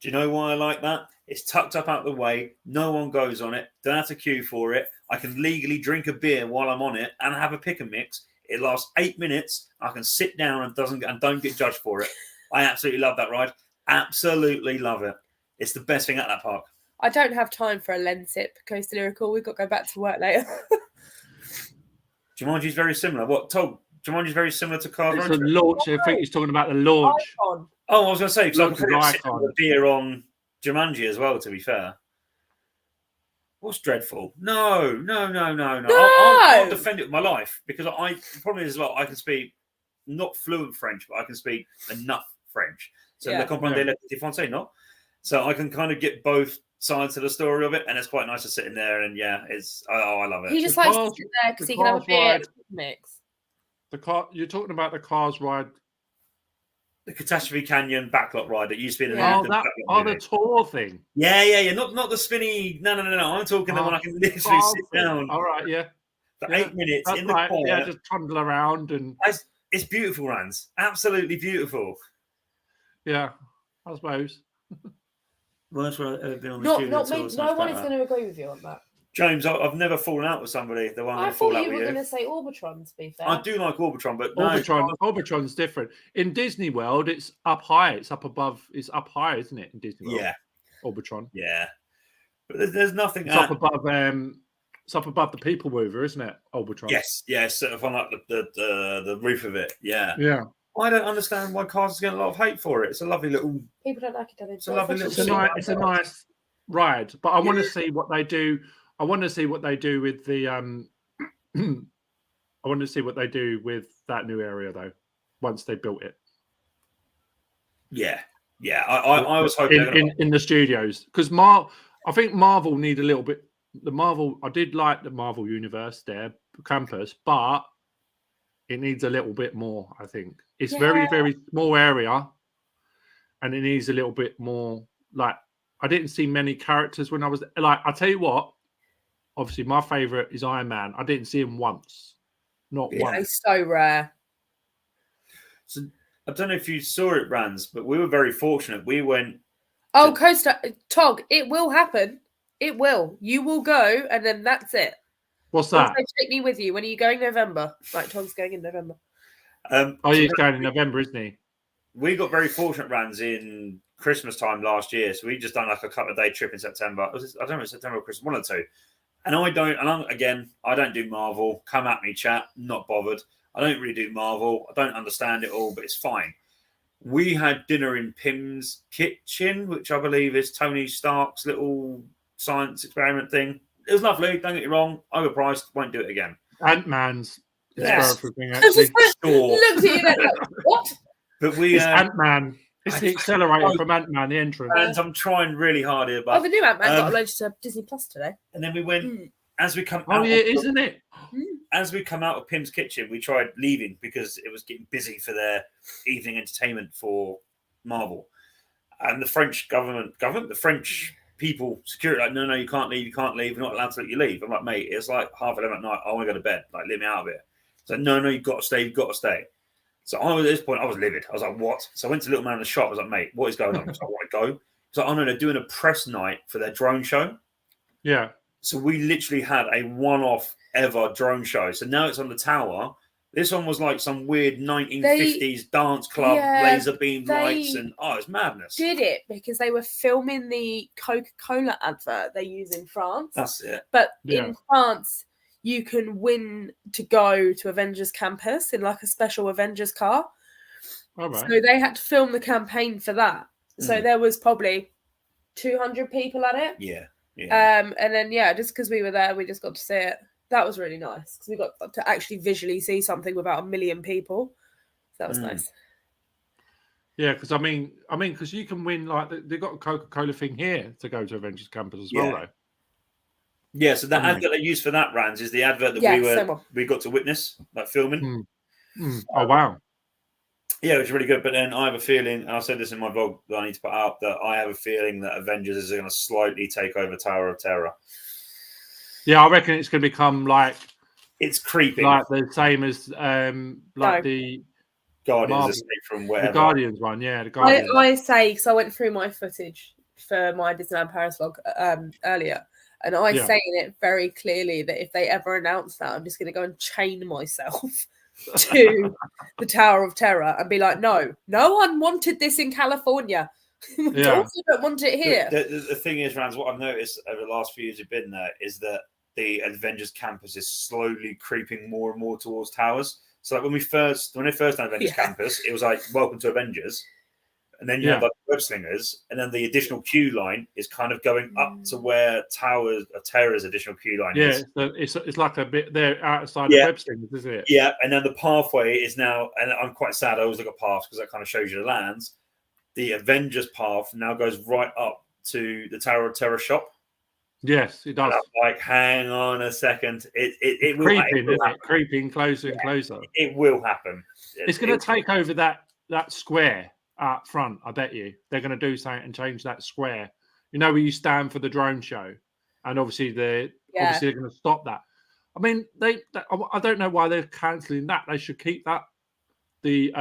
Do you know why I like that? It's tucked up out the way. No one goes on it. Don't have to queue for it. I can legally drink a beer while I'm on it and have a pick and mix. It lasts 8 minutes. I can sit down and don't get judged for it. I absolutely love that ride. Absolutely love it. It's the best thing at that park. I don't have time for a Lensip Coaster Lyrical. We've got to go back to work later. Jumanji's very similar. What, Tom? Jumanji's very similar to Cars. It's a launch. I think he's talking about the launch. Icon. Oh, I was going to say, because I Launch can of pretty much sit Icon. with a beer on Jumanji as well, to be fair. What's dreadful? No. I'll defend it with my life, because the problem is, I can speak not fluent French, but I can speak enough French. So le comprendre le petit français, no? So I can kind of get both sides of the story of it, and it's quite nice to sit in there, and I love it. He just likes to sit there because he can have a beer mix. You're talking about the Cars ride. The Catastrophe Canyon backlot ride that used to be in the tour thing. Yeah. Not the spinny. No. I'm talking the one I can literally sit down. All right, yeah. For 8 minutes in the car. Yeah, just trundle around and. It's beautiful, Rans. Absolutely beautiful. Yeah, I suppose. Well, that's what I've been on the Not me. No one is going to agree with you on that. James, I've never fallen out with somebody. I thought you were going to say Orbitron, to be fair. I do like Orbitron, but Orbitron's different. In Disney World, it's up high. It's up above. It's up high, isn't it? In Disney World. Yeah. Orbitron. Yeah. But there's nothing. It's up above. It's up above the People Mover, isn't it? Orbitron. Yes. Sort of on like the roof of it. Yeah. Yeah. I don't understand why Cars is getting a lot of hate for it. It's a lovely little. People don't like it. It's a lovely little. It's a nice ride, but I want to see what they do. I want to see what they do with the. I want to see what they do with that new area though. Once they built it. Yeah. I was hoping in the studios, because I think Marvel need a little bit. I did like the Marvel universe there campus, but it needs a little bit more. I think it's very, very small area, and it needs a little bit more. Like, I didn't see many characters when I was like. I tell you what. Obviously, my favorite is Iron Man. I didn't see him once, not once. He's so rare. So I don't know if you saw it, Rans, but we were very fortunate. We went. Oh, Coaster Tog, it will happen. It will. You will go, and then that's it. What's that? Take me with you. When are you going? November. Right, Tog's going in November. He's going in November, isn't he? We got very fortunate, Rans, in Christmas time last year. So we just done like a couple of day trip in September. I don't know, September or Christmas, one or two. And I don't do Marvel. Come at me, chat. Not bothered. I don't really do Marvel. I don't understand it all, but it's fine. We had dinner in Pym's kitchen, which I believe is Tony Stark's little science experiment thing. It was lovely. Don't get me wrong. Overpriced. Won't do it again. Ant-Man's experiment thing, actually. Sure. Looked at you like, what? But it's Ant-Man. It's the accelerator from Ant-Man, the entrance. And I'm trying really hard here. But the new Ant-Man got loaded to Disney Plus today. And then we went, as we come out. Oh, yeah, isn't it? As we come out of Pym's kitchen, we tried leaving because it was getting busy for their evening entertainment for Marvel. And the French government, the French people, security, like, no, you can't leave, we're not allowed to let you leave. I'm like, mate, it's like 11:30 at night, I want to go to bed, like, let me out of here. So, no, you've got to stay. So at this point, I was livid. I was like, what? So I went to the little man in the shop. I was like, mate, what is going on? I was like, I want to go. He's like, oh, no, they're doing a press night for their drone show. Yeah. So we literally had a one-off ever drone show. So now it's on the tower. This one was like some weird 1950s dance club, laser beam lights, and it's madness. Did it because they were filming the Coca-Cola advert they use in France. That's it. But in France, you can win to go to Avengers Campus in like a special Avengers car. All right. So they had to film the campaign for that. So there was probably 200 people at it. Yeah. And then just because we were there, we just got to see it. That was really nice because we got to actually visually see something without 1 million people. So that was nice. Yeah, because I mean, because you can win like they've got a Coca-Cola thing here to go to Avengers Campus as well, though. Yeah, so that advert they used for that, Rands, is the advert that we got to witness, like filming. Oh wow! Yeah, it was really good. But then I have a feeling, and I said this in my vlog that I need to put out, that I have a feeling that Avengers is going to slightly take over Tower of Terror. Yeah, I reckon it's going to become like it's creeping, like the same as the Guardians Escape from wherever. The Guardians one, yeah. The Guardians. I say because I went through my footage for my Disneyland Paris vlog earlier. And I say in it very clearly that if they ever announce that, I'm just going to go and chain myself to the Tower of Terror and be like, no one wanted this in California. We also don't want it here. The thing is, Rans, what I've noticed over the last few years you've been there is that the Avengers campus is slowly creeping more and more towards towers. So like when they first had Avengers campus, it was like, welcome to Avengers. And then you have like web slingers, and then the additional queue line is kind of going up to where Terror's additional queue line is. Yeah, it's like a bit there outside the web slingers, isn't it? Yeah, and then the pathway is now, and I'm quite sad I always look at paths because that kind of shows you the lands. The Avengers path now goes right up to the Tower of Terror shop. Yes, it does. And I'm like, hang on a second. It will creeping, isn't it? Creeping closer and closer. It will happen. It's going to take over that square up front. I bet you they're going to do something and change that square. You know where you stand for the drone show, and obviously they're going to stop that. I mean, I don't know why they're cancelling that. They should keep that the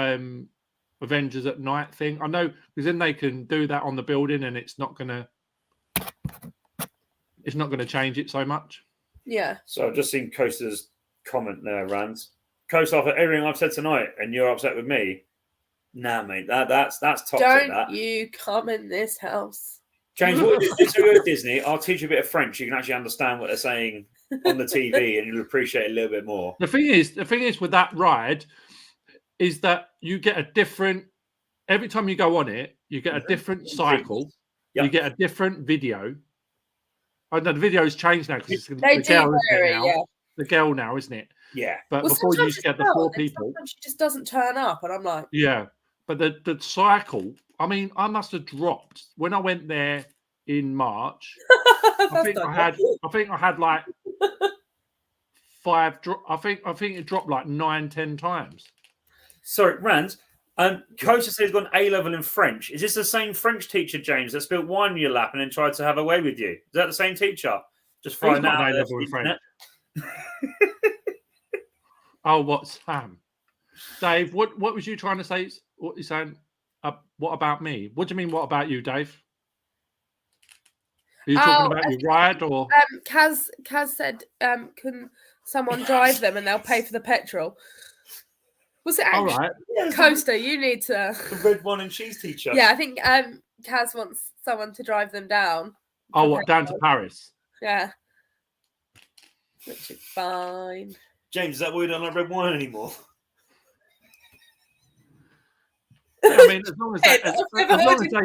Avengers at Night thing. I know because then they can do that on the building, and it's not going to change it so much. Yeah. So I've just seen Coaster's comment there, Rand. Coaster, after everything I've said tonight, and you're upset with me. Nah, mate, that's toxic. Don't you come in this house. James, if you go to Disney, I'll teach you a bit of French. You can actually understand what they're saying on the TV, and you'll appreciate it a little bit more. The thing is with that ride, is that you get a different. Every time you go on it, you get a different cycle. Yep. You get a different video. Oh no, the video's changed now because it's the girl now, isn't it? Yeah. But before you get the 4 people, sometimes she just doesn't turn up, and I'm like, yeah. But the cycle, I mean, I must have dropped when I went there in March. I think I had like 5. I think it dropped like 9-10 times. Sorry, Rand. Coach says he's got an A level in French. Is this the same French teacher, James, that spilled wine in your lap and then tried to have a way with you? Is that the same teacher? Just find out. An A level in French. Oh, what, Sam? Dave, what was you trying to say? What you saying? What about me? What do you mean? What about you, Dave? Are you talking about your ride or? Kaz said, "Can someone drive them and they'll pay for the petrol?" Was it actually? All right. Coaster, you need to. The red wine and cheese teacher. Yeah, I think Kaz wants someone to drive them down. Oh, what, down to Paris? Yeah. Which is fine. James, is that why we don't like red wine anymore? Yeah, I mean, as long as they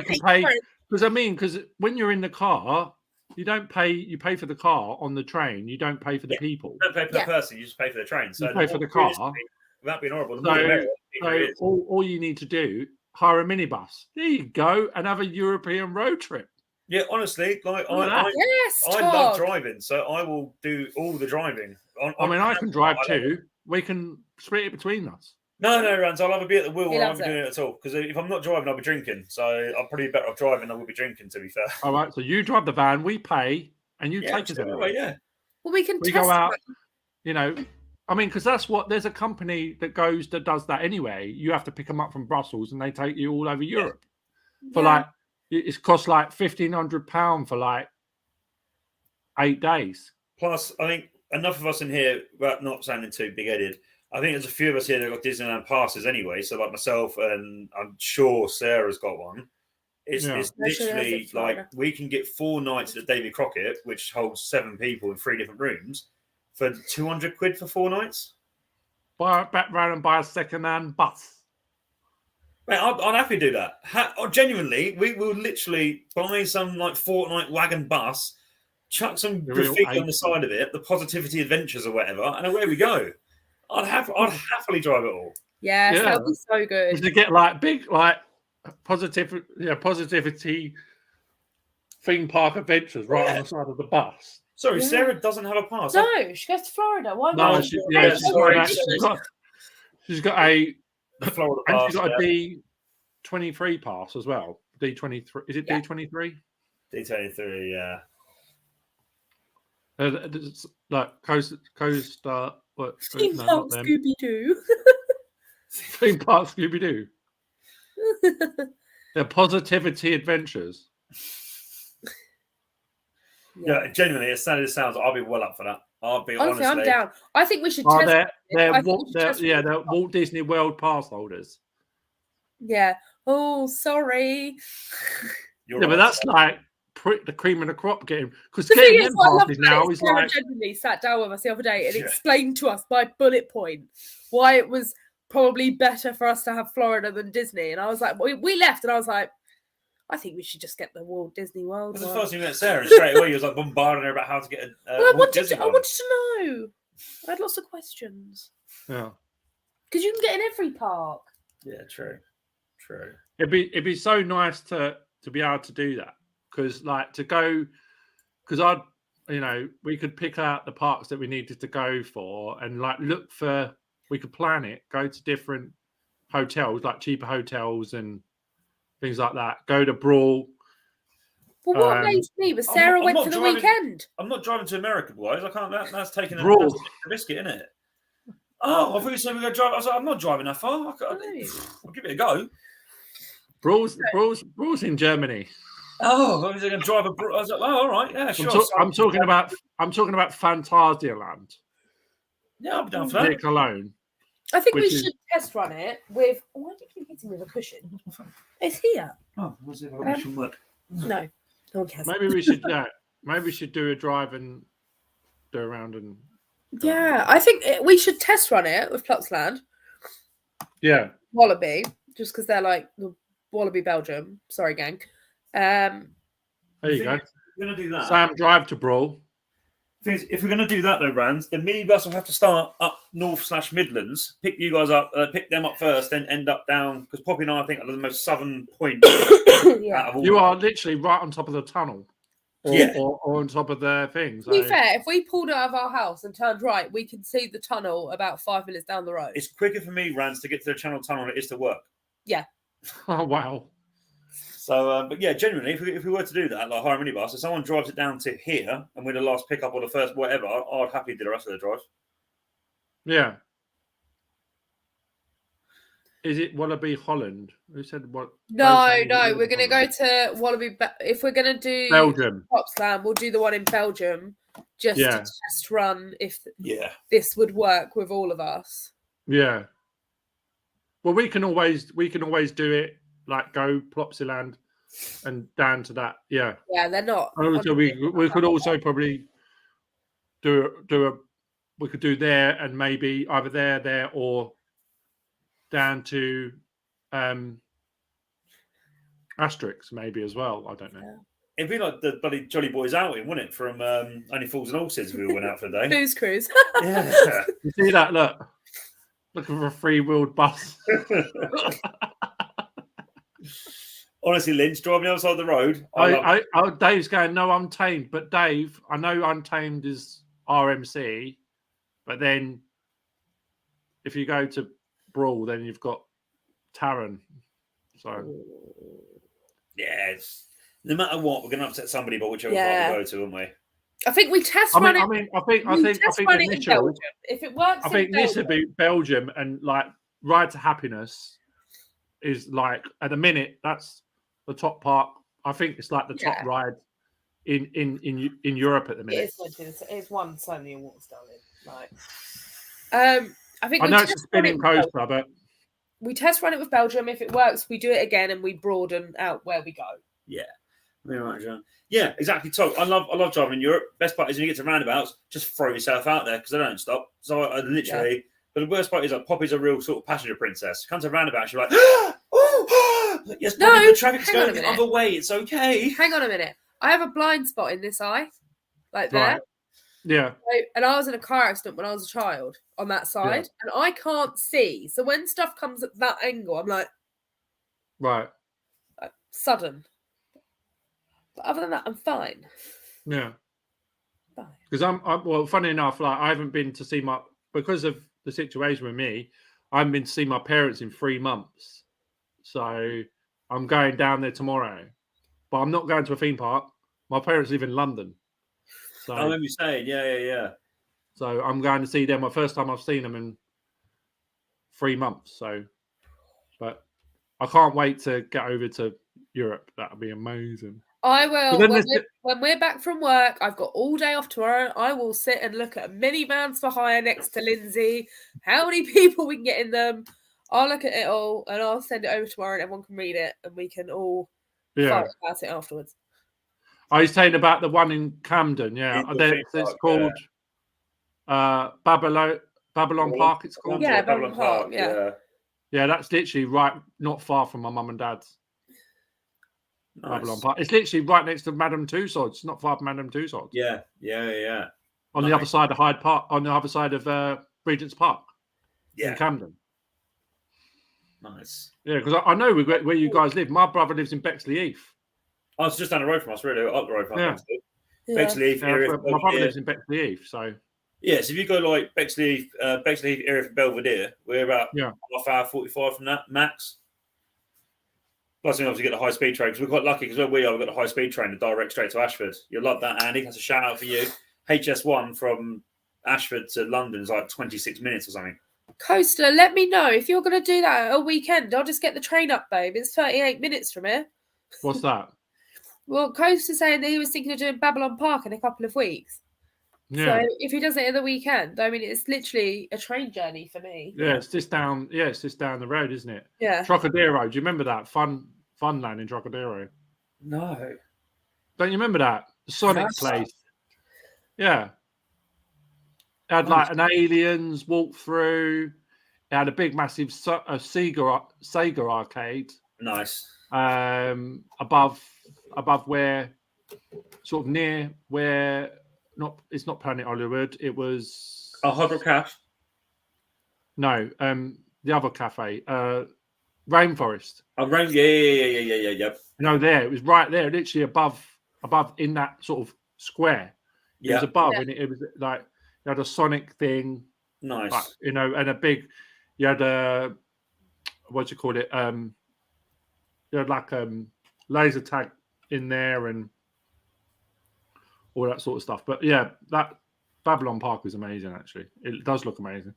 can pay, because when you're in the car, you don't pay. You pay for the car on the train. You don't pay for the people. You don't pay for the person. You just pay for the train. So you pay for the car. Without being horrible. So all you need to do, hire a minibus. There you go, and have a European road trip. Yeah, honestly, like I love driving, so I will do all the driving. I can drive too. We can split it between us. No, Rans, I'll either be at the wheel or I won't be doing it at all. Because if I'm not driving, I'll be drinking. So I'll probably be better off driving than I will be drinking, to be fair. All right, so you drive the van, we pay, and you take us everywhere. Yeah. Well, we go out, I mean, because there's a company that does that anyway. You have to pick them up from Brussels and they take you all over Europe for it's cost like £1,500 for like 8 days. Plus, I think enough of us in here, well, not sounding too big-headed, I think there's a few of us here that got Disneyland passes anyway. So like myself, and I'm sure Sarah's got one. It's literally like we can get 4 nights at Davy Crockett, which holds 7 people in 3 different rooms, for 200 quid for 4 nights. Buy back round and buy a second-hand bus. Mate, I'd happily do that. Genuinely, we will literally buy some like fortnight wagon bus, chuck some graffiti on the side of it, the Positivity Adventures or whatever, and away we go. I'd happily drive it all. Yes, that would be so good. To get like big like positivity theme park adventures right on the side of the bus. Sorry, Sarah doesn't have a pass. No, she goes to Florida. Why no, not? she's got a Florida and pass. She's got a D23 pass as well. D23 is it D23? D23, yeah. Like Coaster. What? Theme Park Scooby Doo. Theme Park Scooby Doo. They're Positivity Adventures. Yeah, genuinely, as sad as it sounds, I'll be well up for that. Honestly, I'm down. I think we should test. They're Walt Disney World pass holders. Yeah. Oh, sorry. But that's like the cream of the crop game. Because the getting thing them is, passes now is Sarah like genuinely sat down with us the other day and explained to us by bullet point why it was probably better for us to have Florida than Disney. And I was like, we left, and I was like, I think we should just get the Walt Disney World. That's the first thing we met Sarah, and straight away he was like bombarding her about how to get a I wanted Disney to know. I had lots of questions. Yeah. Because you can get in every park. Yeah, true. It'd be so nice to be able to do that. Because we could pick out the parks that we needed to go for and like look for, we could plan it, go to different hotels, like cheaper hotels and things like that. Go to Brawl. Well, what amazed me was Sarah went for the weekend. I'm not driving to America, boys. I can't. That's taking a biscuit, isn't it? Oh, I thought you said we're going to drive. I was like, I'm not driving that far. I'll give it a go. Brawl's in Germany. Oh, I was going to drive a. I was like, oh, all right, yeah, sure. I'm talking about Phantasialand. Yeah, I'll be down for that. Cologne. I think we should test run it with. Why do you keep hitting with a cushion? It's here. Oh, let's see if I can work. No, no one cares. Maybe we should. Maybe we should do a drive and do around and. Yeah, I think we should test run it with Pluxland. Yeah. Wallaby, just because they're like the Wallaby Belgium. Sorry, gang. There you go. We're going to do that. Sam, drive to Brawl. If we're going to do that, though, Brands, the minibus will have to start up north/Midlands, pick you guys up, pick them up first, then end up down, because Poppy and I think, are the most southern point. You are literally right on top of the tunnel. Or on top of the thing. To be fair, if we pulled out of our house and turned right, we can see the tunnel about 5 minutes down the road. It's quicker for me, Rans, to get to the Channel Tunnel than it is to work. Yeah. Oh, wow. So, but yeah, genuinely, if we were to do that, like hire a minibus, if someone drives it down to here and we're the last pickup or the first whatever, I'd happily do the rest of the drive. Yeah. Is it Wallaby Holland? Who said what? No, we're going to go to Wallaby. If we're going to do Belgium, Popsland, we'll do the one in Belgium just to test run if this would work with all of us. Yeah. Well, we can always do it. Like go Plopsaland and down to that, yeah. Yeah, they're not. Also, we could also probably we could do there and maybe either there or down to Asterix maybe as well. I don't know. Yeah. It'd be like the bloody Jolly Boys outing, wouldn't it? From Only Fools and Horses, we went out for the day. Booze Cruise. Yeah. You see that? Looking for a free-wheeled bus. Honestly, Lynch, driving outside the road. Dave's going, no, Untamed. But Dave, I know Untamed is RMC, but then if you go to Brawl, then you've got Taron. So, yeah, no matter what, we're going to upset somebody, but whichever part we go to, aren't we? I think we test run it. I think initial. If it works, I think this would be Belgium and like Ride to Happiness. Is like at the minute that's the top part. I think it's like the top ride in Europe at the minute. It's won so many awards, darling. Like, I think I know it's a spinning coaster, but we test run it with Belgium. If it works, we do it again and we broaden out where we go. Yeah, very much. Yeah, exactly. So I love driving in Europe. Best part is when you get to roundabouts, just throw yourself out there because they don't stop. So I literally. Yeah. But the worst part is like Poppy's a real sort of passenger princess. Comes to roundabouts, you're like, oh, Yes, No, the traffic's hang on going a the minute. other way. It's okay. Hang on a minute. I have a blind spot in this eye, like there. Right. Yeah. And I was in a car accident when I was a child on that side, and I can't see. So when stuff comes at that angle, I'm like Right. sudden. But other than that, I'm fine. Yeah. Fine. Because I'm well, funny enough, like I haven't been to see because of the situation with me, I haven't been to see my parents in 3 months. So I'm going down there tomorrow. But I'm not going to a theme park. My parents live in London. So I remember you saying, yeah. So I'm going to see them. My first time I've seen them in 3 months. So, but I can't wait to get over to Europe. That'll be amazing. I will. When we're back from work, I've got all day off tomorrow. I will sit and look at minivans for hire next to Lindsay. How many people we can get in them? I'll look at it all and I'll send it over tomorrow and everyone can read it and we can all fight about it afterwards. I was saying about the one in Camden. Yeah, it's called Babylon Park. It's called Babylon Park. Yeah, that's literally not far from my mum and dad's. Nice. Babylon Park. It's literally right next to Madame Tussauds. It's not far from Madame Tussauds. Yeah. On the other side of Hyde Park, on the other side of Regent's Park. In Camden. Nice. Yeah, because I know where you guys live. My brother lives in Bexley Heath. Oh, it's just down the road from us, really. Up the road from us. Bexley Heath area. My brother lives in Bexley Heath, so. Yeah, so if you go like Bexley Heath area from Belvedere, we're about half hour 45 from that max. Plus, we obviously get the high speed train because we're quite lucky because where we are, we've got the high speed train to direct straight to Ashford. You'll love that, Andy. That's a shout out for you. HS1 from Ashford to London is like 26 minutes or something. Coaster, let me know if you're going to do that at a weekend. I'll just get the train up, babe. It's 38 minutes from here. What's that? Well, Coaster's saying that he was thinking of doing Babylon Park in a couple of weeks. Yeah. So if he does it at the weekend, I mean, it's literally a train journey for me. Yeah, it's just down. Yeah, it's just down the road, isn't it? Yeah. Trocadero. Do you remember that Funland in Trocadero? No. Don't you remember that Sonic place? Yeah. It had like an aliens walk through. It had a big, massive Sega arcade. Nice. Above where, sort of near where. It's not Planet Hollywood. It was Hard Rock Cafe. No, the other cafe, Rainforest. Oh, yeah. No, there it was right there, literally above in that sort of square. It was above, and it was like you had a Sonic thing. Nice, like, and a big. You had a what do you call it? You had like laser tag in there and all that sort of stuff. But yeah, that Babylon Park is amazing. Actually, it does look amazing.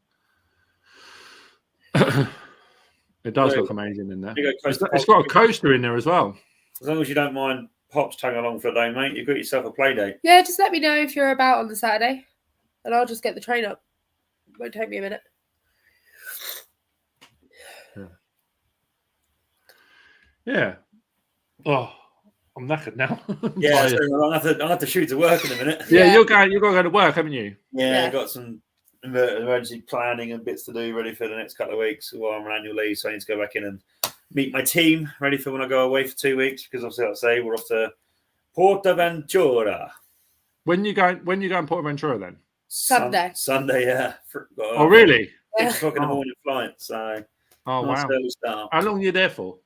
It does look amazing in there. It's got a coaster in there as well. As long as you don't mind Pops tagging along for a day, mate, you've got yourself a play day. Yeah, just let me know if you're about on the Saturday, and I'll just get the train up. It won't take me a minute. Yeah. Oh, I'm knackered now. Yeah, so I'll have to shoot to work in a minute. Yeah, you're going to go to work, haven't you? Yeah, I've got some emergency planning and bits to do ready for the next couple of weeks while I'm on annual leave, so I need to go back in and meet my team ready for when I go away for 2 weeks, because obviously, like I say, we're off to Portaventura. When you go in Portaventura then? Sunday, yeah. Oh, really? 6 o'clock in the morning flight, so wow. Start. How long are you there for?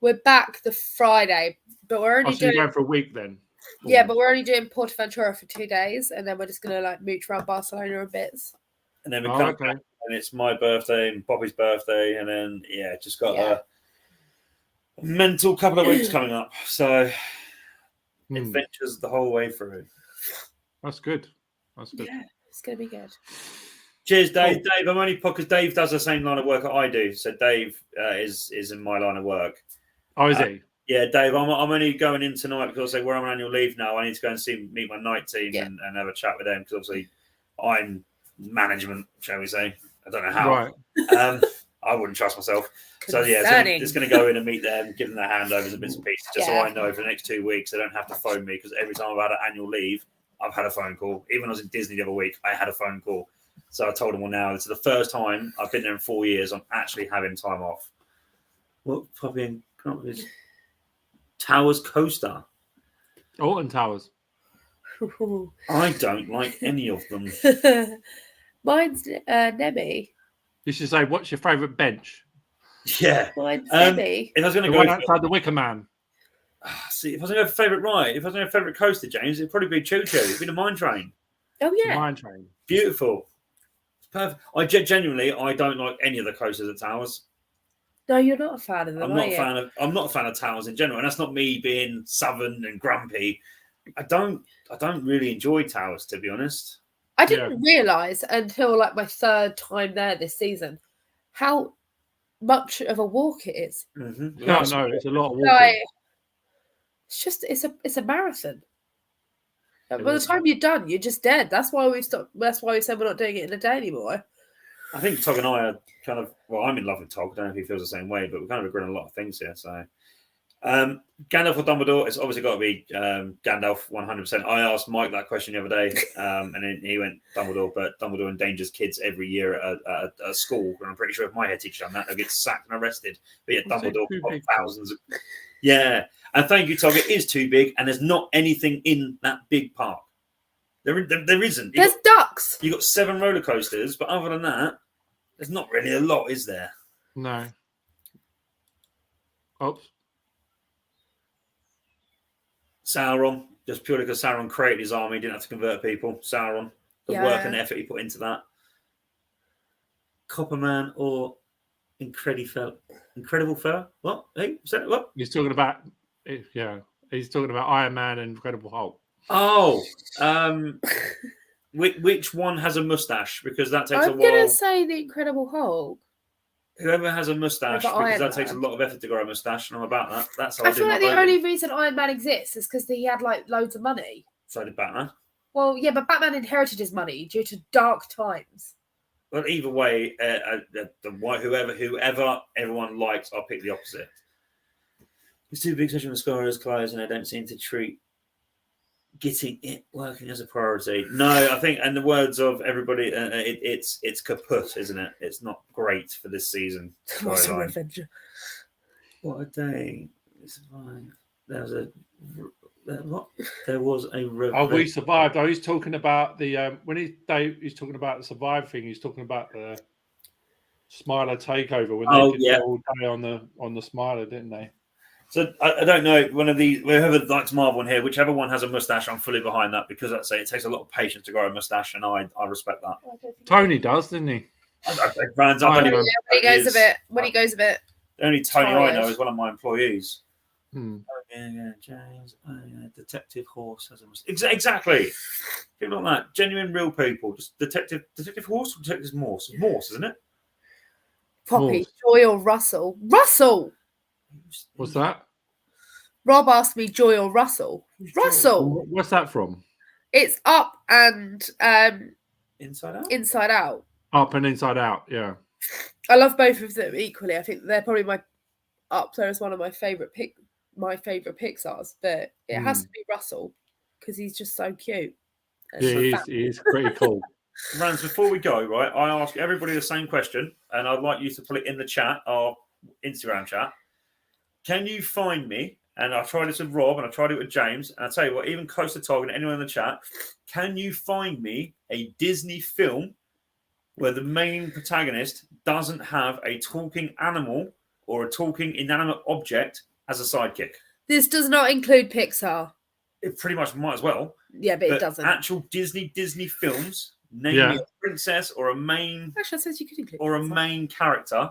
We're back the Friday, but we're only doing... you're going for a week then? Yeah, but we're only doing Portaventura for 2 days, and then we're just going to mooch around Barcelona a bit. And then we come back, and it's my birthday and Poppy's birthday, and then, just got a mental couple of weeks coming up. So, adventures the whole way through. That's good. Yeah, it's going to be good. Cheers, Dave. Oh. Dave, I'm only because Dave does the same line of work that I do. So Dave is in my line of work. Oh, is he? Yeah, Dave. I'm only going in tonight because we're on annual leave now. I need to go and meet my night team and have a chat with them, because obviously I'm management, shall we say? I don't know how. Right. I wouldn't trust myself. So just going to go in and meet them, give them their handovers and bits and pieces, just so I know for the next 2 weeks they don't have to phone me, because every time I've had an annual leave, I've had a phone call. Even when I was in Disney the other week, I had a phone call. So I told them all now, it's the first time I've been there in 4 years I'm actually having time off. Well, Poppy and Come up with this. Towers coaster. Alton Towers. I don't like any of them. Mine's Nemi. You should say, what's your favourite bench? Yeah. Mine's Nemi. If I was going The to one go outside the Wicker Man. see, if I was going to go for favourite ride, if I was going to go favourite coaster, James, it'd probably be Choo Choo. It'd be the Mine Train. Oh The yeah. Mine Train. Beautiful. It's perfect. Genuinely, I don't like any of the coasters at Towers. No, you're not a fan of them. I'm not a fan of Towers in general, and that's not me being southern and grumpy. I don't really enjoy Towers, to be honest. I didn't realise until like my third time there this season how much of a walk it is. Mm-hmm. No, it's a lot of walking. Like, it's a marathon. By the time you're done, you're just dead. That's why we stopped. That's why we said we're not doing it in a day anymore. I think Tog and I are kind of I'm in love with Tog. I don't know if he feels the same way, but we're kind of agreeing on a lot of things here. So, Gandalf or Dumbledore? It's obviously got to be Gandalf, 100%. I asked Mike that question the other day, and then he went Dumbledore. But Dumbledore endangers kids every year at a school, and I'm pretty sure if my head teacher done that, they'll get sacked and arrested. But yeah, Dumbledore got thousands. Yeah, and thank you, Tog. It is too big, and there's not anything in that big park. There isn't. There's ducks. You got 7 roller coasters, but other than that, there's not really a lot, is there? No. Oops. Sauron, just purely because Sauron created his army, didn't have to convert people. Sauron, the work and effort he put into that. Copperman or Incredible Fella? What? Hey, said it? What? He's talking about, he's talking about Iron Man and Incredible Hulk. Oh, which one has a mustache? Because that takes a I'm while. gonna say the Incredible Hulk. Whoever has a mustache, Over because Iron that takes a Man. lot of effort to grow a mustache, and I'm about that. That's how I I, feel do like my the voting. only reason Iron Man exists is because he had like loads of money. So did Batman. Well, yeah, but Batman inherited his money due to dark times. Well, either way, whoever everyone likes, I'll pick the opposite. It's too big, such a scorer's clothes, and I don't seem to treat getting it working as a priority. No, I think, in the words of everybody, it's kaput, isn't it? It's not great for this season. What's a revenge? What a day! There was a revenge. Oh, we survived. Oh, he's talking about the when he's talking about the survive thing. He's talking about the Smiler takeover when they did it all day on the Smiler, didn't they? So I don't know. One of these, whoever likes Marvel in here, whichever one has a mustache, I'm fully behind that because I'd say it takes a lot of patience to grow a mustache, and I respect that. Tony does, didn't he? Brands up When he goes a bit. The only Tony I know tired. is one of my employees. Hmm. James. Detective Horse has a mustache. Exactly. People like that. Genuine, real people. Just Detective Horse or Detective Morse? Morse, isn't it? Poppy, Joy or Russell? Russell! What's that? Rob asked me Joy or Russell. Russell! What's that from? It's Up and Inside Out? Inside Out. Up and Inside Out, yeah. I love both of them equally. I think they're probably my up there as one of my favourite Pixars, but it has to be Russell because he's just so cute. Yeah, he is pretty cool. Rans, before we go, right, I ask everybody the same question, and I'd like you to put it in the chat, our Instagram chat. Can you find me, and I tried this with Rob, and I tried it with James, and I'll tell you what, even close to Tog and anyone in the chat, can you find me a Disney film where the main protagonist doesn't have a talking animal or a talking inanimate object as a sidekick? This does not include Pixar. It pretty much might as well. Yeah, but it doesn't. Actual Disney films, namely a princess or a main Actually, I suppose you could include or a Pixar. main character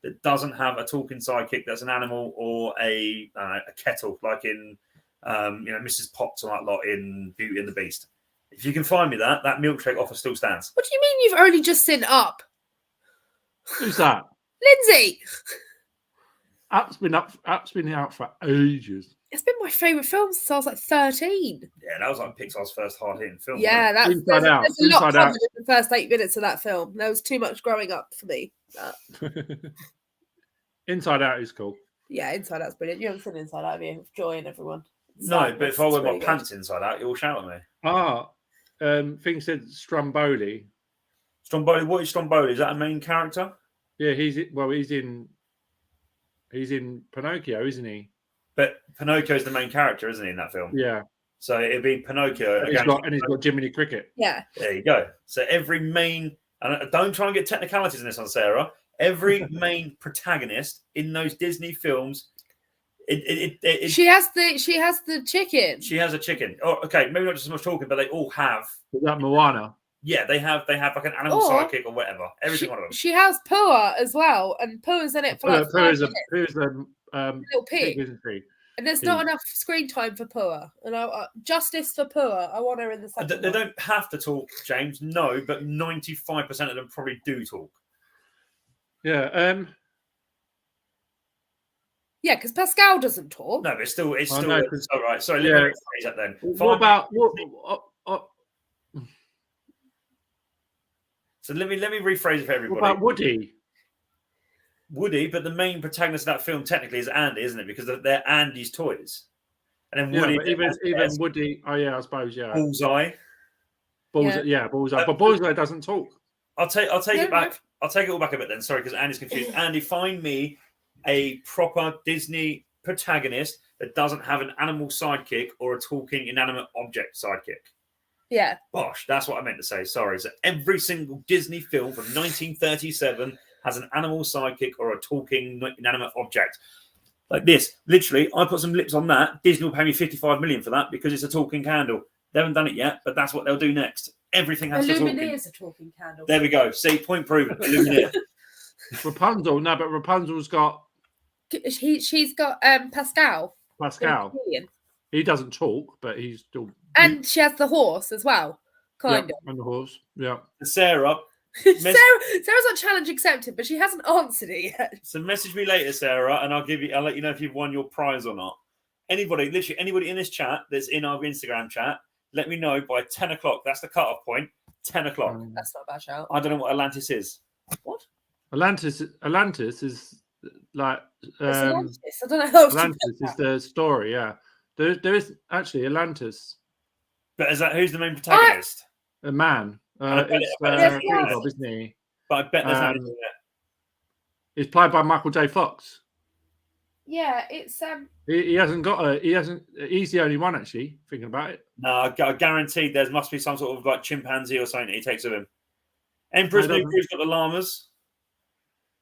that doesn't have a talking sidekick that's an animal or a kettle, like in Mrs. Potts or that lot in Beauty and the Beast. If you can find me that milkshake offer still stands. What do you mean you've only just seen Up? Who's that? Lindsay! Up's been out for ages. It's been my favourite film since I was like 13. Yeah, that was like Pixar's first hard-hitting film. Yeah, wasn't Inside Out. there's a lot Inside Out. covered in the first 8 minutes of that film. There was too much growing up for me. Inside Out is cool. Yeah, Inside Out's brilliant. You haven't seen Inside Out, have you? With Joy and everyone. No, but if I wear my really good. pants inside out, you'll shout at me. Thing said Stromboli. Stromboli, what is Stromboli? Is that a main character? Yeah, he's in He's in Pinocchio, isn't he? But Pinocchio's the main character, isn't he, in that film? Yeah. So it'd be Pinocchio. And he's got Jiminy Cricket. Yeah. There you go. So every main, and don't try and get technicalities in this one, Sarah. Every main protagonist in those Disney films, she has the chicken. She has a chicken. Oh, okay, maybe not just as much talking, but they all have. Is that Moana? Yeah, they have like an animal sidekick or whatever. Every single one of them. She has Pua as well, and Pua's in it for like 5 minutes. Pua's a little pig. And there's not enough screen time for Pua. And justice for Pua. I want her in the second They one. don't have to talk, James. No, but 95% of them probably do talk. Yeah. Yeah, because Pascal doesn't talk. No, but it's still all right. Sorry, let me rephrase that then. What about So let me rephrase it for everybody. What about Woody? Woody, but the main protagonist of that film technically is Andy, isn't it? Because they're Andy's toys. And then Woody, even Woody. Oh yeah, I suppose Bullseye. Bullseye. But Bullseye doesn't talk. I'll take it back. I'll take it all back a bit then. Sorry, because Andy's confused. Andy, find me a proper Disney protagonist that doesn't have an animal sidekick or a talking inanimate object sidekick. Yeah. Bosh, that's what I meant to say. Sorry. So every single Disney film from 1937 has an animal sidekick or a talking inanimate object. Like this. Literally, I put some lips on that. Disney will pay me 55 million for that because it's a talking candle. They haven't done it yet, but that's what they'll do next. Everything has to talk. Lumineer's a talking candle. There we go. See, point proven. Lumineer. Rapunzel, no, but Rapunzel's got. She's got Pascal. Pascal. He doesn't talk, but he's still. And she has the horse as well, kind of. And the horse, yeah. Sarah. Sarah's on challenge accepted, but she hasn't answered it yet. So message me later, Sarah, and I'll let you know if you've won your prize or not. Literally anybody in this chat that's in our Instagram chat, let me know by 10 o'clock. That's the cut-off point. 10 o'clock. That's not a bad shout. I don't know what Atlantis is. What? Atlantis is like Atlantis. I don't know. Atlantis is the story. Yeah, there is actually Atlantis. But who's the main protagonist? A man. It's Bob, isn't he? But I bet there's not in there. It's played by Michael J. Fox. Yeah, it's He hasn't got he's the only one actually. Thinking about it. No, I guaranteed there must be some sort of like chimpanzee or something that he takes with him. Emperor's New Groove's got the llamas.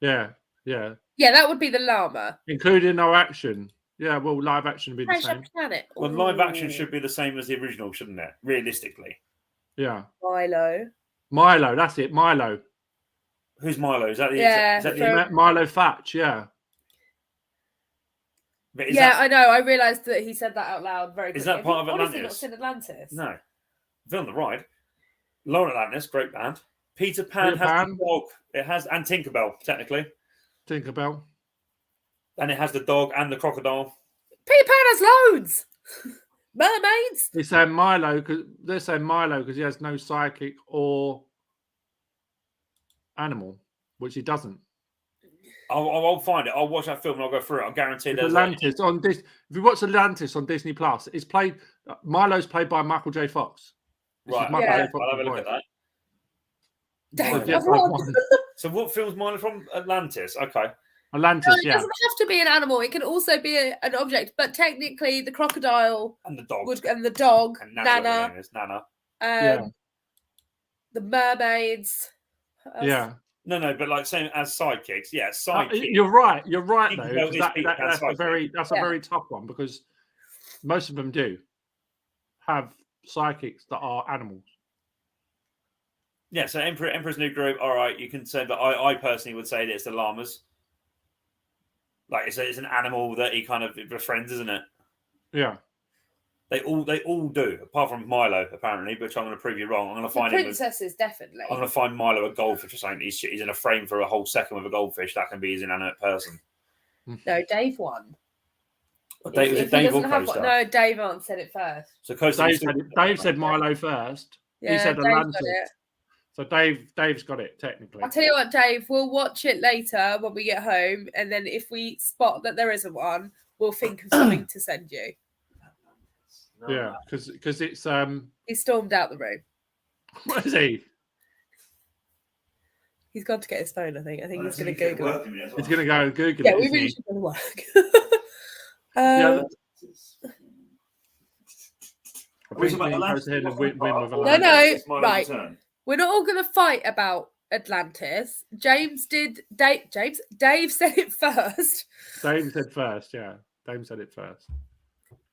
Yeah. Yeah, that would be the llama. Including no action. Yeah, well, live action would be the same. Planet. Well, live action should be the same as the original, shouldn't it? Realistically. Yeah. Milo, that's it. Milo. Who's Milo? Is that the? Yeah, is that the Milo Thatch. Yeah. I know. I realised that he said that out loud very quickly. Is that part of Atlantis? Honestly, not seen Atlantis. No. Film the ride. Lauren Atlantis, great band. Peter Pan has the dog. It has and Tinkerbell, technically. Tinkerbell. And it has the dog and the crocodile. Peter Pan has loads. Mermaids. They're saying Milo because he has no psychic or animal, which he doesn't. I'll find it. I'll watch that film and I'll go through it. I'll guarantee there's Atlantis on this. If you watch Atlantis on Disney Plus, it's played. Milo's played by Michael J. Fox. Right. I'll have a look at that. So what film's Milo from? Atlantis. Okay. Atlantis. No, it doesn't have to be an animal. It can also be an object. But technically, the crocodile and the dog and Nana. The mermaids. Yeah. No, but like saying as sidekicks, yeah, sidekicks. You're right though. That's a very tough one because most of them do have psychics that are animals. Yeah, so Emperor's New Groove. All right, you can say that. I personally would say that it's the llamas. Like it's an animal that he kind of befriends, isn't it? Yeah. They all do, apart from Milo, apparently, which I'm going to prove you wrong. I'm going to find princesses, definitely. I'm going to find Milo a goldfish or something. He's in a frame for a whole second with a goldfish. That can be his inanimate person. No, Dave won. Dave Coaster? No, Dave answered it first. So Dave said Milo first. Yeah, he said Dave Atlantis. got it. So Dave's got it technically. I'll tell you what, Dave. We'll watch it later when we get home, and then if we spot that there isn't one, we'll think of something to send you. Yeah, because it's He stormed out the room. What is he? He's gone to get his phone, I think. I think he's going to kept Google it. working as well. He's going to go and Google Yeah, it, we isn't really he? should go to work. Yeah, I Are we think talking me about and Coast ahead and win with No, Atlantis. no. It's my Right. turn. We're not all going to fight about Atlantis. Dave said it first. Dave said first, yeah. Dave said it first.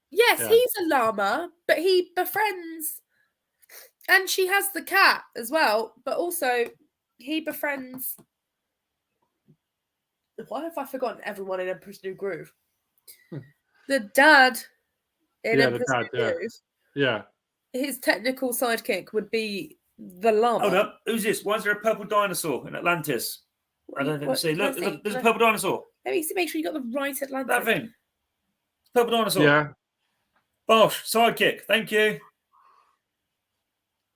Yes, Yeah. he's a llama, but he befriends, and she has the cat as well. But also, he befriends. Why have I forgotten everyone in Emperor's New Groove? The dad in Yeah, the Emperor's dad, New yeah. Groove. Yeah. His technical sidekick would be the llama. Hold up. Who's this? Why is there a purple dinosaur in Atlantis? I don't think see. Look, there's a purple dinosaur. Let me make sure you got the right Atlantis. That thing. Purple dinosaur. Yeah. Bosh, sidekick. Thank you.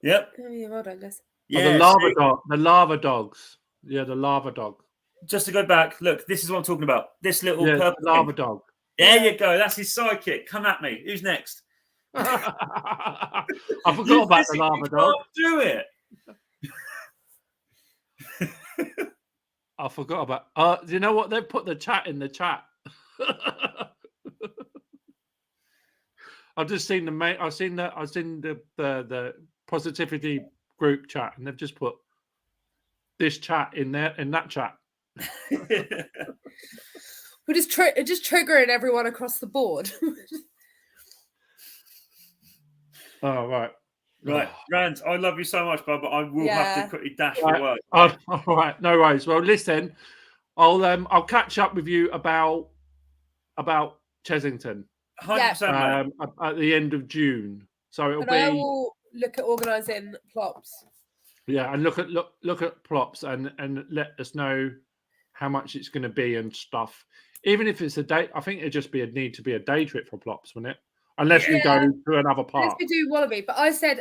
Yep. Oh, yeah, well done, guys. Oh, the lava dog. The lava dogs. Yeah, the lava dog. Just to go back, look, this is what I'm talking about. This little Yeah, purple lava thing. dog. There you go. That's his sidekick. Come at me. Who's next? I forgot about the lava dog. Do it. I forgot about. Do you know what? They've put the chat in the chat. I've just seen the mate. I've seen the positivity group chat, and they've just put this chat in there in that chat. We're just triggering everyone across the board. Oh right. Right, Rand, I love you so much, bud, but I will have to quickly dash for work. All right, no worries. Well, listen, I'll catch up with you about Chesington 100%, mate. at the end of June. So it'll I will look at organising plops. Yeah, and look at plops and let us know how much it's going to be and stuff. Even if it's a day, I think it'd just need to be a day trip for plops, wouldn't it? Unless we go to another park. Unless we do Wallaby. But I said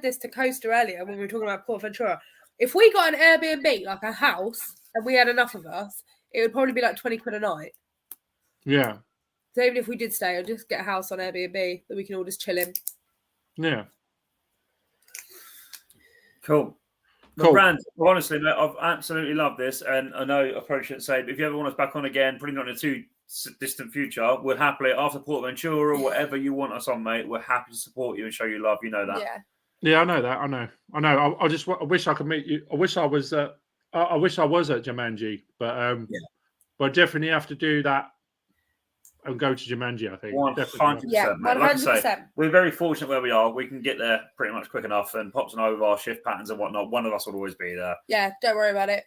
this to Costa earlier when we were talking about Port Ventura. If we got an Airbnb, like a house, and we had enough of us, it would probably be like 20 quid a night. Yeah. So even if we did stay, I'd just get a house on Airbnb that we can all just chill in. Yeah. Cool. Well, Rand, honestly, mate, I've absolutely loved this. And I know I probably shouldn't say, but if you ever want us back on again, probably not in a too distant future, we're happily, after Port Ventura, whatever you want us on, mate, we're happy to support you and show you love. You know that. Yeah, I know that. I know. I wish I could meet you. I wish I was at Jumanji, but but definitely have to do that and go to Jumanji. I think 100%. Yeah, 100%. Like I say, we're very fortunate where we are. We can get there pretty much quick enough, and pops and over our shift patterns and whatnot. One of us will always be there. Yeah, don't worry about it.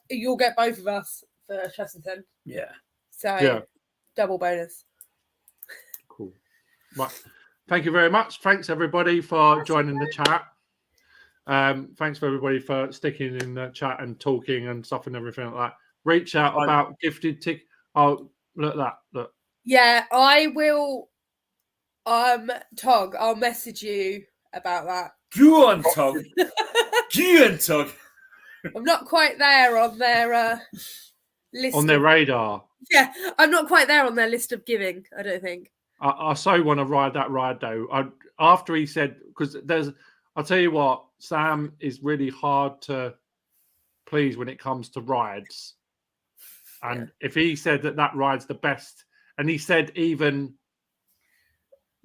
You'll get both of us for Chessington. Yeah. So double bonus. Cool. Right. Thank you very much. Thanks everybody for joining the chat. Thanks for everybody for sticking in the chat and talking and stuff and everything like that. Reach out about gifted tick. Oh, look at that. Look. Yeah, I will. Tog, I'll message you about that. Go on, Tog. Go on, Tog. I'm not quite there on their list. On their radar. Yeah, I'm not quite there on their list of giving, I don't think. I so want to ride that ride though. After he said, because I'll tell you what, Sam is really hard to please when it comes to rides. And if he said that ride's the best, and he said even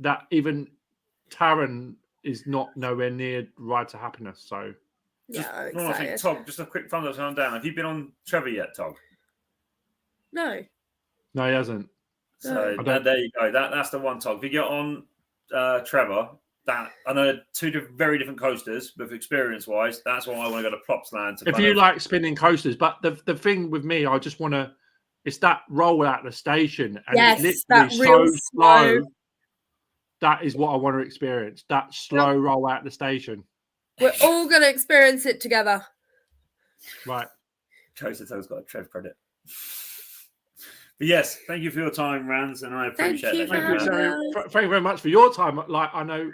Taron is not nowhere near Ride to Happiness. So I'm I think, Tog, just a quick thumbs up and down. Have you been on Trevor yet, Tog? No, he hasn't. So there you go. That's the one, Tog. If you get on Trevor, that I know two very different coasters, but experience-wise, that's why I want to go to Plopsland. If you like spinning coasters, but the thing with me, I just want to. It's that roll out the station, and it's literally so slow. That is what I want to experience. That slow roll out the station. We're all going to experience it together. Right. Coaster Tog's got a Trev credit. But yes, thank you for your time, Rans, and I appreciate it. Thank you very much for your time. Like I know,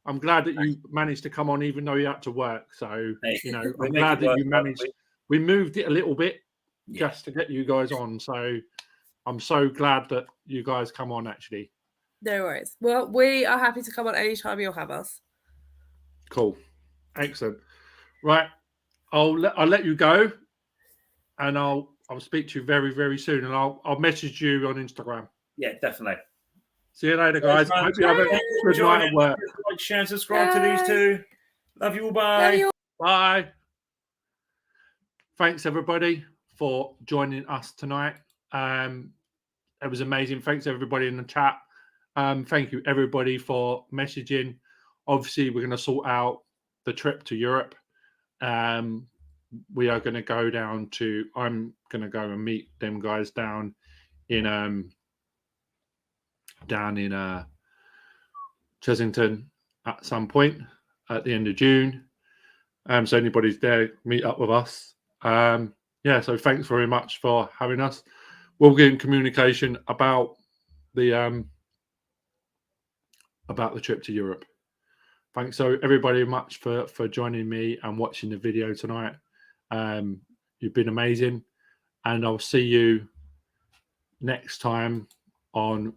I'm glad that you managed to come on, even though you had to work. So I'm glad that you managed. We moved it a little bit just to get you guys on. So I'm so glad that you guys come on. Actually, no worries. Well, we are happy to come on anytime you'll have us. Cool, excellent. Right, I'll let you go, and I'll speak to you very, very soon, and I'll message you on Instagram. Yeah, definitely. See you later, guys. Man. Hope you have a good night at work. Like, share, and subscribe to these two. Love you all. Bye. Love you all. Bye. Thanks everybody for joining us tonight. It was amazing. Thanks everybody in the chat. Thank you everybody for messaging. Obviously, we're going to sort out the trip to Europe. We are going to go down to. I'm going to go and meet them guys down in Chesington at some point at the end of June. So anybody's there, meet up with us. So thanks very much for having us. We'll get in communication about the trip to Europe. Thanks so everybody much for joining me and watching the video tonight. You've been amazing, and I'll see you next time on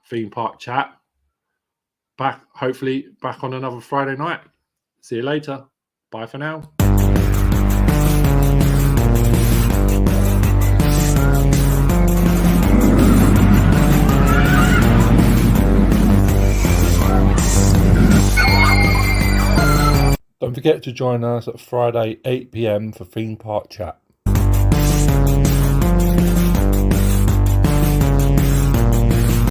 Theme Park Chat. Hopefully back on another Friday night. See you later. Bye for now. Don't forget to join us at Friday 8 PM for Theme Park Chat.